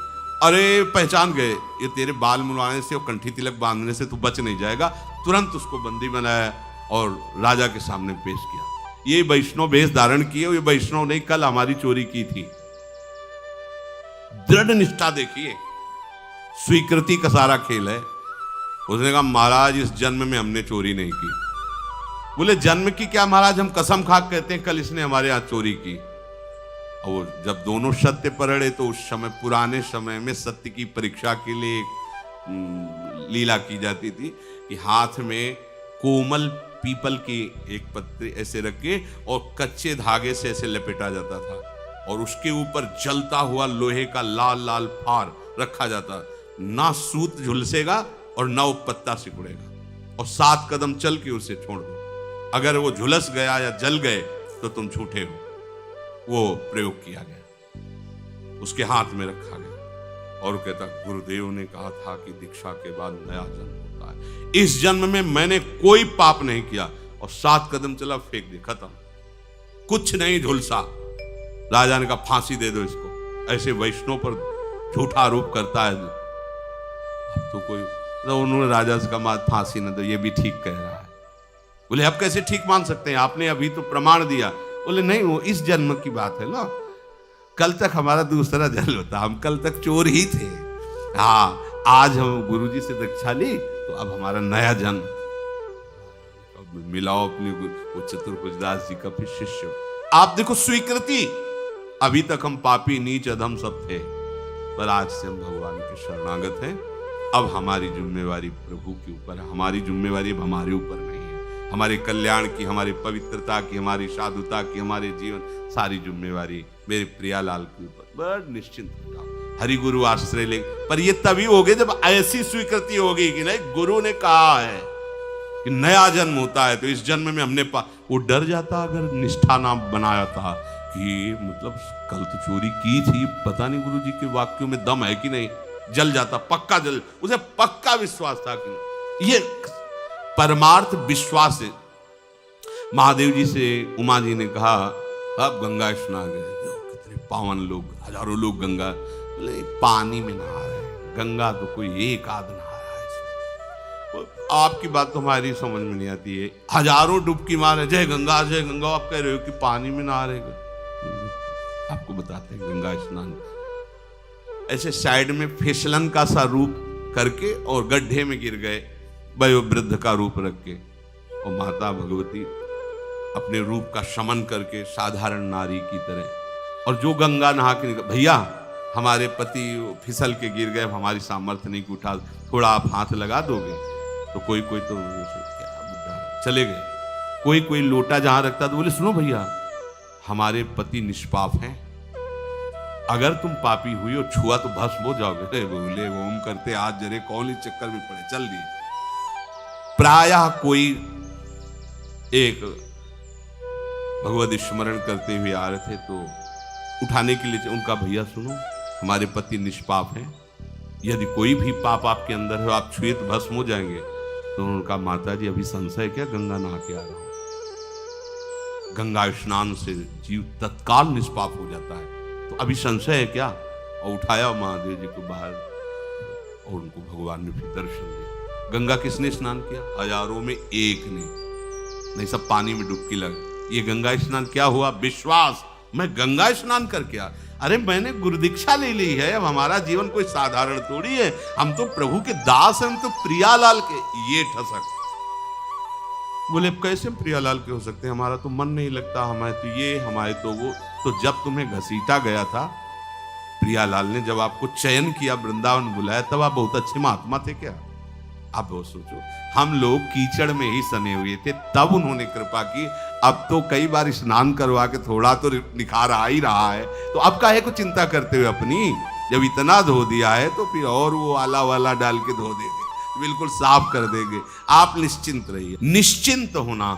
[SPEAKER 1] अरे पहचान गए, ये तेरे बाल मुलाने से और कंठी तिलक बांधने से तू बच नहीं जाएगा। तुरंत उसको बंदी बनाया और राजा के सामने पेश किया। ये वैष्णव वेश धारण किए, ये वैष्णव नहीं, कल हमारी चोरी की थी। दृढ़ निष्ठा देखिए, स्वीकृति का सारा खेल है। उसने कहा महाराज इस जन्म में हमने चोरी नहीं की। बोले जन्म की क्या महाराज, हम कसम खा कहते हैं कल इसने हमारे यहाँ चोरी की। और जब दोनों सत्य पर अड़े तो उस समय, पुराने समय में सत्य की परीक्षा के लिए एक लीला की जाती थी कि हाथ में कोमल पीपल की एक पत्ती ऐसे रख के और कच्चे धागे से ऐसे लपेटा जाता था और उसके ऊपर जलता हुआ लोहे का लाल लाल फार रखा जाता। ना सूत झुलसेगा और ना वो पत्ता सिकुड़ेगा, और 7 कदम चल के उसे छोड़ दो। अगर वो झुलस गया या जल गए तो तुम झूठे हो। वो प्रयोग किया गया, उसके हाथ में रखा गया और कहता गुरुदेव ने कहा था कि दीक्षा के बाद नया जन्म होता है। इस जन्म में मैंने कोई पाप नहीं किया, और 7 कदम चला, फेंक दे, खत्म, कुछ नहीं झुलसा। राजा ने कहा फांसी दे दो इसको, ऐसे वैष्णव पर झूठा आरोप करता है। अब तो कोई, तो उन्होंने राजा से कहा फांसी न दो, ये भी ठीक कह रहा है। बोले अब कैसे ठीक मान सकते हैं, आपने अभी तो प्रमाण दिया। बोले नहीं, वो इस जन्म की बात है ना, कल तक हमारा दूसरा जन्म होता, हम कल तक चोर ही थे। हाँ, आज हम गुरुजी से दीक्षा ली तो अब हमारा नया जन्म। अब मिलाओ अपने वो चतुर्भुजदास जी का फिर शिष्य। आप देखो स्वीकृति, अभी तक हम पापी नीच अधम सब थे, पर आज से हम भगवान के शरणागत हैं। अब हमारी जिम्मेवारी प्रभु के ऊपर है, हमारी जिम्मेवारी अब हमारे ऊपर नहीं है। हमारे कल्याण की, हमारी पवित्रता की, हमारी साधुता की, हमारे जीवन सारी जिम्मेवारी मेरे प्रियालाल के ऊपर। बड़ निश्चिंत हो जाओ, हरि गुरु आश्रय ले। पर ये तभी होगे जब ऐसी स्वीकृति होगी कि नहीं, गुरु ने कहा है कि नया जन्म होता है, तो इस जन्म में हमने वो डर जाता अगर निष्ठा ना बनाया था कि मतलब कल तो चोरी की थी, पता नहीं गुरु जी के वाक्यों में दम है कि नहीं, जल जाता, पक्का जल। उसे पक्का विश्वास था कि ये परमार्थ विश्वास है। महादेव जी से उमा जी ने कहा अब गंगा स्नान गए, कितने पावन लोग, हजारों लोग गंगा, बोले पानी में नहा रहे हैं, गंगा तो कोई एक आध नहा रहा है इसमें। आपकी बात तो हमारी समझ में नहीं आती है, हजारों डुबकी मारे जय गंगा जय गंगा, आप कह रहे हो कि पानी में नहा रहे हो। आपको बताते हैं गंगा स्नान ऐसे साइड में फिसलन का सा रूप करके और गड्ढे में गिर गए, वयोवृद्ध का रूप रख के, और माता भगवती अपने रूप का शमन करके साधारण नारी की तरह। और जो गंगा नहा के निकल, भैया हमारे पति फिसल के गिर गए, हमारी सामर्थ्य नहीं कि उठा, थोड़ा आप हाथ लगा दोगे। तो कोई कोई तो क्या बुढ़ा, चले गए। कोई कोई लोटा जहां रखता तो बोले सुनो भैया हमारे पति निष्पाप हैं, अगर तुम पापी हुई और छुआ तो भस्म हो जाओगे। बोले ओम करते आज जरे कौन इस चक्कर में पड़े, चल दिए। प्रायः कोई एक भगवत स्मरण करते हुए आ रहे थे तो उठाने के लिए उनका भैया सुनो हमारे पति निष्पाप हैं, यदि कोई भी पाप आपके अंदर हो आप छुए तो भस्म हो जाएंगे। तो उनका माता जी अभी संशय क्या, गंगा नहा के आ रहा हूं। गंगा स्नान से जीव तत्काल निष्पाप हो जाता है, तो अभी संशय है क्या। और उठाया महादेव जी को बाहर और उनको भगवान ने फिर दर्शन दिया। गंगा किसने स्नान किया, हजारों में एक ने, नहीं सब पानी में डुबकी लगे। ये गंगा स्नान क्या हुआ, विश्वास, मैं गंगा स्नान करके आ, अरे मैंने गुरु दीक्षा ले ली है, अब हमारा जीवन कोई साधारण थोड़ी है, हम तो प्रभु के दास हैं, हम तो प्रियालाल के। ये ठसक, बोले कैसे प्रियालाल के हो सकते हैं, हमारा तो मन नहीं लगता, हमारे तो ये हमारे तो वो। तो जब तुम्हें घसीटा गया था प्रियालाल ने, जब आपको चयन किया, वृंदावन बुलाया, तब आप बहुत अच्छे महात्मा थे क्या। आप वो सोचो, हम लोग कीचड़ में ही सने हुए थे, तब उन्होंने कृपा की। अब तो कई बार स्नान करवा के थोड़ा तो निखार आ ही रहा है, तो अब काहे को चिंता करते हुए अपनी, जब इतना धो दिया है तो फिर और वो आला वाला डाल के धो देंगे, बिल्कुल साफ कर देंगे। आप निश्चिंत रहिए। निश्चिंत होना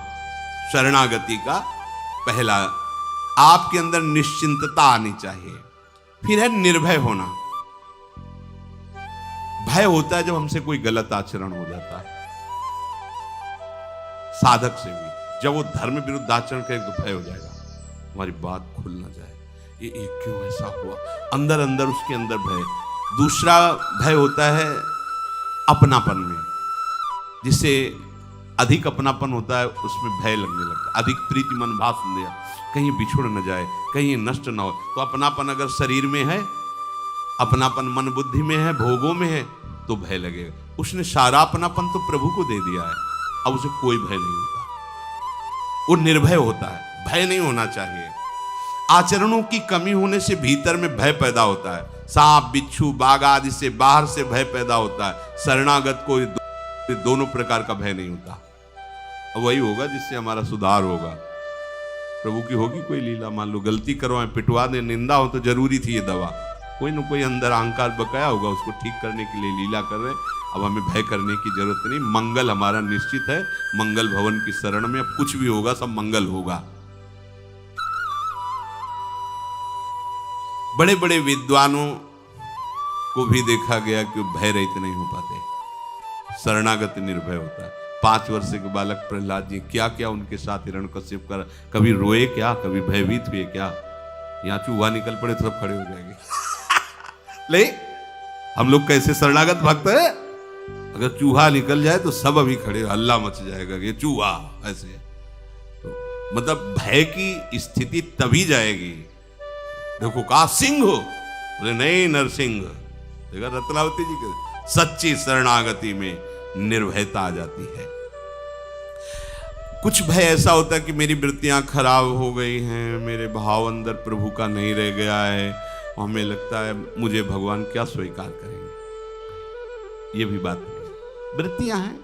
[SPEAKER 1] शरणागति का पहला, आपके अंदर निश्चिंतता आनी चाहिए। फिर है निर्भय होना। भय होता है जब हमसे कोई गलत आचरण हो जाता है, साधक से भी जब वो धर्म विरुद्ध आचरण करे तो भय हो जाएगा, हमारी बात खुल ना जाए, ये क्यों ऐसा हुआ, अंदर अंदर उसके अंदर भय। दूसरा भय होता है अपनापन में, जिससे अधिक अपनापन होता है उसमें भय लगने लगता है। अधिक प्रीति मन भाव सुन लिया, कहीं बिछुड़ न जाए, कहीं नष्ट ना हो। तो अपनापन अगर शरीर में है अपनापन मन बुद्धि में है, भोगों में है, तो भय लगेगा। उसने सारा अपनापन तो प्रभु को दे दिया है, अब उसे कोई भय नहीं होता, वो निर्भय होता है। भय नहीं होना चाहिए। आचरणों की कमी होने से भीतर में भय पैदा होता है। सांप, बिच्छू, बाघ आदि से बाहर से भय पैदा होता है। शरणागत को दोनों प्रकार का भय नहीं होता। वही होगा जिससे हमारा सुधार होगा। प्रभु की होगी कोई लीला, मान लो गलती करवाएं, पिटवा दे, निंदा हो तो जरूरी थी ये दवा, कोई ना कोई अंदर अहंकार बकाया होगा, उसको ठीक करने के लिए लीला कर रहे। अब हमें भय करने की जरूरत नहीं, मंगल हमारा निश्चित है। मंगल भवन की शरण में अब कुछ भी होगा सब मंगल होगा। बड़े बड़े विद्वानों को भी देखा गया कि भय रहित नहीं हो पाते, शरणागत निर्भय होता है। 5 वर्ष के बालक प्रहलाद जी, क्या क्या उनके साथ हिरण्यकश्यप कर, कभी रोए क्या, कभी भयभीत हुए क्या? यहाँ चूहा निकल पड़े तो सब खड़े हो जाएंगे। ले हम लोग कैसे शरणागत भक्त है, अगर चूहा निकल जाए तो सब अभी खड़े, हल्ला मच जाएगा कि चूहा ऐसे। तो मतलब भय की स्थिति तभी जाएगी। देखो कहा सिंह हो, बोले नहीं नरसिंह। देखा रत्नावती जी के सच्ची शरणागति में निर्भयता आ जाती है। कुछ भय ऐसा होता है कि मेरी वृत्तियां खराब हो गई हैं, मेरे भाव अंदर प्रभु का नहीं रह गया है, हमें लगता है मुझे भगवान क्या स्वीकार करेंगे। ये भी बात है, वृत्तियां हैं।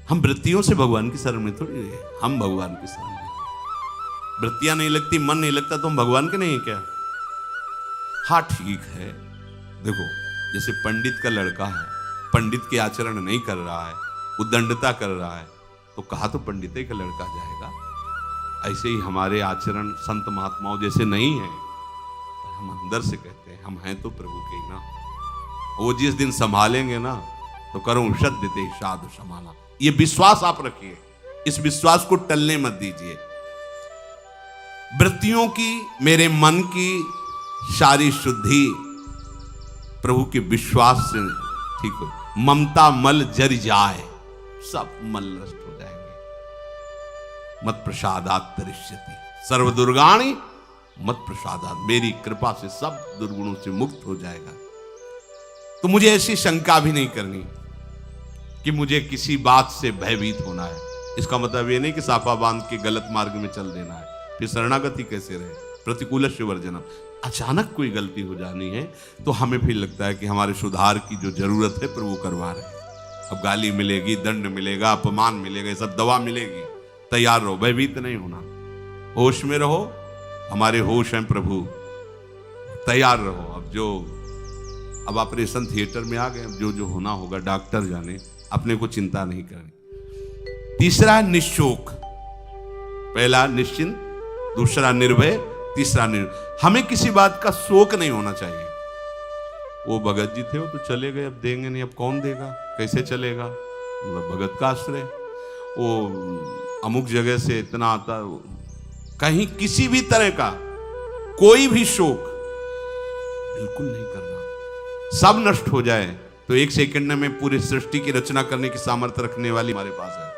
[SPEAKER 1] हम वृत्तियों से भगवान की शरण में थोड़ी रहे, हम भगवान की शरण में। वृत्तियां नहीं लगती, मन नहीं लगता तो हम भगवान के नहीं है क्या? हाँ ठीक है, देखो जैसे पंडित का लड़का है, पंडित के आचरण नहीं कर रहा है, उद्दंडता कर रहा है, तो कहा तो पंडित का लड़का जाएगा। ऐसे ही हमारे आचरण संत महात्माओं जैसे नहीं है, पर हम अंदर से कहते हैं हम हैं तो प्रभु के ही ना। वो जिस दिन संभालेंगे ना तो करूं शब्द देते साधु समाना। ये विश्वास आप रखिए, इस विश्वास को टलने मत दीजिए। वृत्तियों की, मेरे मन की सारी शुद्धि प्रभु के विश्वास से ठीक हो। ममता मल जर जाए, सब मल नष्ट हो जाएंगे। मत प्रसादात तरिष्यति सर्व दुर्गाणि मत प्रसादात, मेरी कृपा से सब दुर्गुणों से मुक्त हो जाएगा। तो मुझे ऐसी शंका भी नहीं करनी कि मुझे किसी बात से भयभीत होना है। इसका मतलब ये नहीं कि साफा बांध के गलत मार्ग में चल देना है, फिर शरणागति कैसे रहे। प्रतिकूल वर्जनम, अचानक कोई गलती हो जानी है तो हमें फिर लगता है कि हमारे सुधार की जो जरूरत है प्रभु करवा रहे हैं। अब गाली मिलेगी, दंड मिलेगा, अपमान मिलेगा, ये सब दवा मिलेगी, तैयार रहो, भयभीत नहीं होना, होश में रहो। हमारे होश हैं प्रभु, तैयार रहो। अब ऑपरेशन थिएटर में आ गए, अब जो जो होना होगा डॉक्टर जाने, अपने को चिंता नहीं करनी। तीसरा है निशोक। पहला निश्चिंत, दूसरा निर्भय, तीसरा हमें किसी बात का शोक नहीं होना चाहिए। वो भगत जी थे, वो तो चले गए, अब देंगे नहीं, अब कौन देगा, कैसे चलेगा, मतलब भगत का आश्रय। वो अमुक जगह से इतना आता, कहीं किसी भी तरह का कोई भी शोक बिल्कुल नहीं करना। सब नष्ट हो जाए तो 1 सेकंड में पूरी सृष्टि की रचना करने की सामर्थ्य रखने वाली हमारे पास है।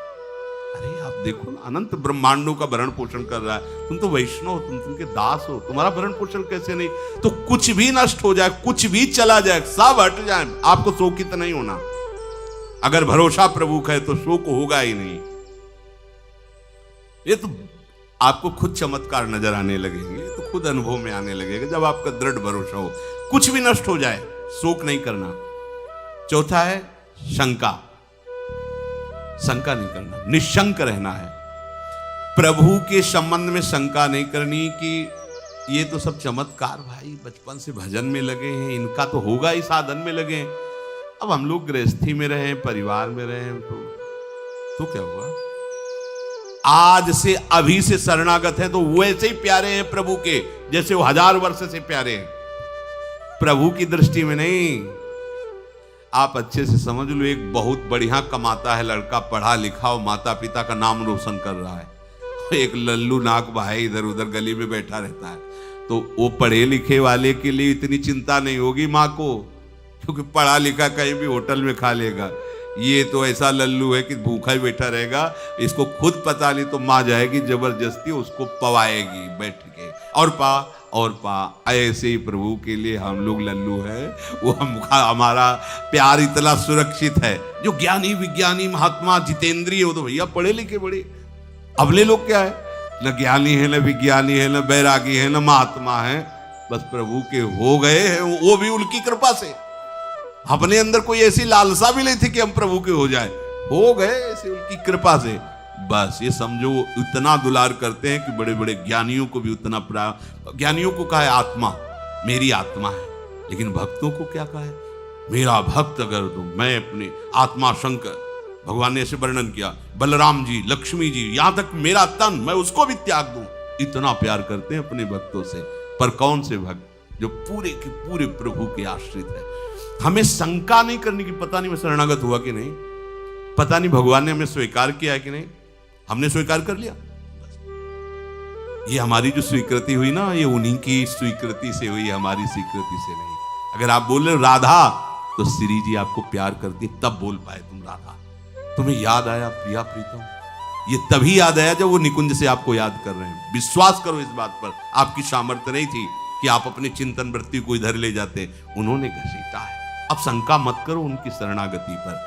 [SPEAKER 1] अरे आप देखो ना, अनंत ब्रह्मांडों का भरण पोषण कर रहा है। तुम तो वैष्णव हो, तुम तुमके दास हो, तुम्हारा भरण पोषण कैसे नहीं? तो कुछ भी नष्ट हो जाए, कुछ भी चला जाए, सब हट जाए, आपको शोकित नहीं होना। अगर भरोसा प्रभु का है तो शोक होगा ही नहीं। ये तो आपको खुद चमत्कार नजर आने लगेंगे, तो खुद अनुभव में आने लगेगा जब आपका दृढ़ भरोसा हो। कुछ भी नष्ट हो जाए, शोक नहीं करना। चौथा है शंका, शंका नहीं करना, निशंक रहना है। प्रभु के संबंध में शंका नहीं करनी कि ये तो सब चमत्कार भाई बचपन से भजन में लगे हैं, इनका तो होगा ही, साधन में लगे हैं। अब हम लोग गृहस्थी में रहे, परिवार में रहे, तो क्या हुआ? आज से अभी से शरणागत हैं तो वैसे ही प्यारे हैं प्रभु के जैसे वो 1000 वर्ष से प्यारे हैं। प्रभु की दृष्टि में नहीं। आप अच्छे से समझ लो, एक बहुत बढ़िया कमाता है लड़का, पढ़ा लिखा और माता पिता का नाम रोशन कर रहा है, एक लल्लू नाक भाई इधर उधर गली में बैठा रहता है, तो वो पढ़े लिखे वाले के लिए इतनी चिंता नहीं होगी माँ को, क्योंकि पढ़ा लिखा कहीं भी होटल में खा लेगा। ये तो ऐसा लल्लू है कि भूखा ही बैठा रहेगा, इसको खुद पता नहीं तो माँ जाएगी जबरदस्ती उसको पवाएगी बैठ के, और पा और पा। ऐसे ही प्रभु के लिए हम लोग लल्लू है, वो हमारा प्यार इतना सुरक्षित है। जो ज्ञानी विज्ञानी महात्मा जितेंद्रिय हो तो भैया पढ़े लिखे बड़े, अबले लोग क्या है, न ज्ञानी है, न विज्ञानी है, न बैरागी है, न महात्मा है, बस प्रभु के हो गए हैं, वो भी उनकी कृपा से। अपने अंदर कोई ऐसी लालसा भी नहीं थी कि हम प्रभु के हो जाए, हो गए ऐसे उनकी कृपा से। बस ये समझो इतना दुलार करते हैं कि बड़े बड़े ज्ञानियों को भी उतना ज्ञानियों को कहा है आत्मा, मेरी आत्मा है, लेकिन भक्तों को क्या कहा है, मेरा भक्त अगर तो मैं अपनी आत्मा शंकर, भगवान ने ऐसे वर्णन किया, बलराम जी, लक्ष्मी जी, यहां तक मेरा तन मैं उसको भी त्याग दूं। इतना प्यार करते हैं अपने भक्तों से। पर कौन से भक्त जो पूरे के पूरे प्रभु के आश्रित है। हमें शंका नहीं करनी कि पता नहीं मैं शरणागत हुआ कि नहीं, पता नहीं भगवान ने हमें स्वीकार किया है कि नहीं। हमने स्वीकार कर लिया, ये हमारी जो स्वीकृति हुई ना, ये उन्हीं की स्वीकृति से हुई, हमारी स्वीकृति से नहीं। अगर आप बोल रहे हो राधा, तो श्री जी आपको प्यार करती तब बोल पाए तुम राधा। तुम्हें याद आया प्रिया प्रीतम, ये तभी याद आया जब वो निकुंज से आपको याद कर रहे हैं। विश्वास करो इस बात पर, आपकी सामर्थ्य नहीं थी कि आप अपने चिंतन वृत्ति को इधर ले जाते, उन्होंने घसीटा है। अब शंका मत करो उनकी शरणागति पर।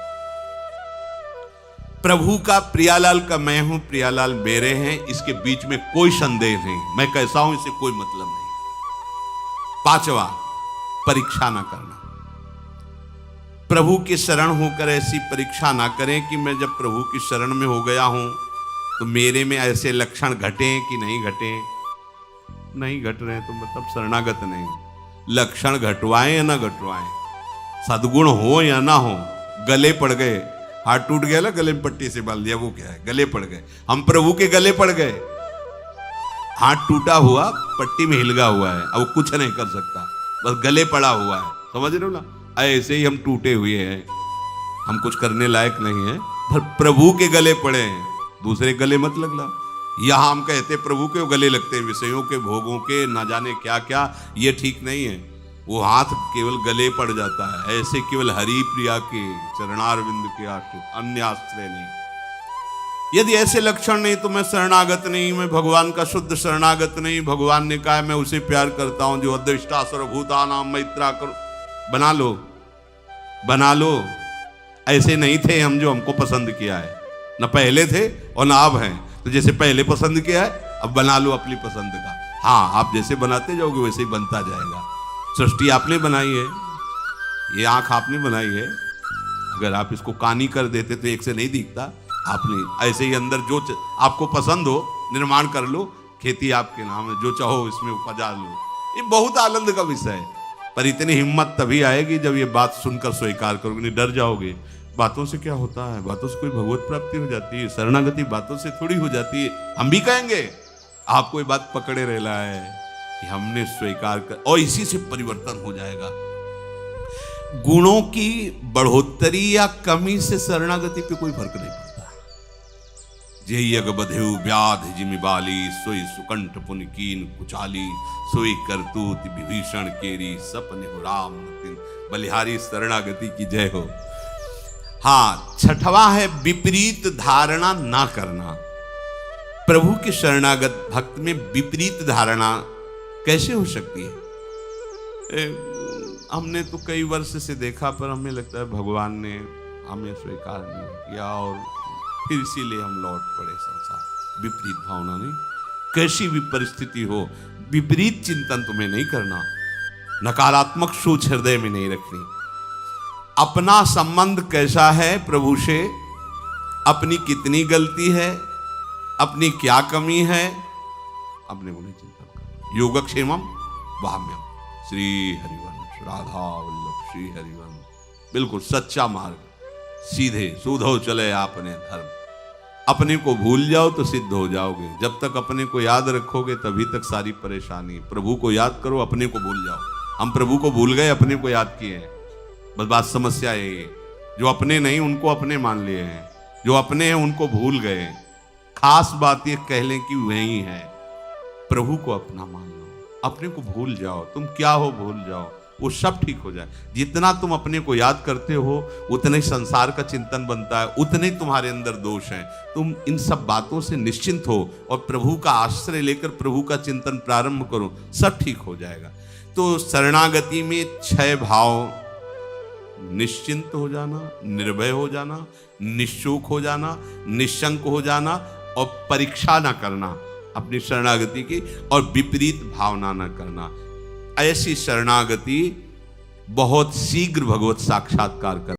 [SPEAKER 1] प्रभु का प्रियालाल का मैं हूं, प्रियालाल मेरे हैं, इसके बीच में कोई संदेह नहीं। मैं कैसा हूं इससे कोई मतलब नहीं। पांचवा, परीक्षा ना करना। प्रभु की शरण होकर ऐसी परीक्षा ना करें कि मैं जब प्रभु की शरण में हो गया हूं तो मेरे में ऐसे लक्षण घटे कि नहीं घटे। नहीं घट रहे तो मतलब शरणागत नहीं। लक्षण घटवाएं या ना घटवाएं, सद्गुण हो या ना हो, गले पड़ गए, हाथ टूट गया ना, गले में पट्टी से बांध दिया, वो क्या है, गले पड़ गए। हम प्रभु के गले पड़ गए, हाथ टूटा हुआ पट्टी में हिलगा हुआ है, अब कुछ नहीं कर सकता, बस गले पड़ा हुआ है। समझ रहे हो ना, ऐसे ही हम टूटे हुए हैं, हम कुछ करने लायक नहीं है, पर प्रभु के गले पड़े हैं, दूसरे गले मत लगना। यहां हम कहते प्रभु के गले लगते हैं, विषयों के, भोगों के, ना जाने क्या क्या, ये ठीक नहीं है। वो हाथ केवल गले पड़ जाता है, ऐसे केवल हरि प्रिया के चरणारविंद के आश्रित, अन्य आश्रय नहीं। यदि ऐसे लक्षण नहीं तो मैं शरणागत नहीं, मैं भगवान का शुद्ध शरणागत नहीं। भगवान ने कहा मैं उसे प्यार करता हूं जो अदृष्टा सर्वभूतानां मैत्रा करो। बना लो, बना लो। ऐसे नहीं थे हम जो हमको पसंद किया है, न पहले थे और न अब हैं। तो जैसे पहले पसंद किया है, अब बना लो अपनी पसंद का। हाँ, आप जैसे बनाते जाओगे वैसे ही बनता जाएगा। सृष्टि आपने बनाई है, ये आंख आपने बनाई है, अगर आप इसको कानी कर देते तो एक से नहीं दिखता। आपने ऐसे ही अंदर जो आपको पसंद हो निर्माण कर लो, खेती आपके नाम है, जो चाहो इसमें उपजा लो। ये बहुत आनंद का विषय है, पर इतनी हिम्मत तभी आएगी जब ये बात सुनकर स्वीकार करोगे, नहीं डर जाओगे। बातों से क्या होता है, बातों से कोई भगवत प्राप्ति हो जाती है, शरणागति बातों से थोड़ी हो जाती है। हम भी कहेंगे, आपको ये बात पकड़े रहना है कि हमने स्वीकार कर, और इसी से परिवर्तन हो जाएगा। गुणों की बढ़ोतरी या कमी से शरणागति पे कोई फर्क नहीं पड़ता। जे यग बधेउ व्याध जिमि बाली, सोई सुकंठ पुन कीन कुचाली, सोई करतूत विभीषण केरी, सपने हो राम नितिन। बलिहारी शरणागति की जय हो। हाँ, छठवां है विपरीत धारणा ना करना। प्रभु के शरणागत भक्त में विपरीत धारणा कैसे हो सकती है? हमने तो कई वर्ष से देखा, पर हमें लगता है भगवान ने हमें स्वीकार नहीं किया और फिर इसीलिए हम लौट पड़े संसार। विपरीत भावना नहीं, कैसी भी परिस्थिति हो, विपरीत चिंतन तुम्हें नहीं करना, नकारात्मक सोच हृदय में नहीं रखनी। अपना संबंध कैसा है प्रभु से, अपनी कितनी गलती है, अपनी क्या कमी है, अपने को नहीं चिंतन करना। योगक्षेमम वाम्यम, श्री हरिवंश राधा वल्लभ श्री हरिवंश। बिल्कुल सच्चा मार्ग, सीधे सूधो चले आपने धर्म। अपने को भूल जाओ तो सिद्ध हो जाओगे। जब तक अपने को याद रखोगे तभी तक सारी परेशानी। प्रभु को याद करो, अपने को भूल जाओ। हम प्रभु को भूल गए, अपने को याद किए हैं, बस बात समस्या है ये। जो अपने नहीं उनको अपने मान लिए हैं, जो अपने हैं उनको भूल गए। खास बात ये कह लें कि वही है, प्रभु को अपना मान लो, अपने को भूल जाओ। तुम क्या हो भूल जाओ, वो सब ठीक हो जाए। जितना तुम अपने को याद करते हो उतने संसार का चिंतन बनता है, उतने तुम्हारे अंदर दोष हैं। तुम इन सब बातों से निश्चिंत हो और प्रभु का आश्रय लेकर प्रभु का चिंतन प्रारंभ करो, सब ठीक हो जाएगा। तो शरणागति में 6 भाव: निश्चिंत हो जाना, निर्भय हो जाना, निश्चूक हो जाना, निशंक हो जाना और परीक्षा ना करना अपनी शरणागति की, और विपरीत भावना ना करना। ऐसी शरणागति बहुत शीघ्र भगवत साक्षात्कार कर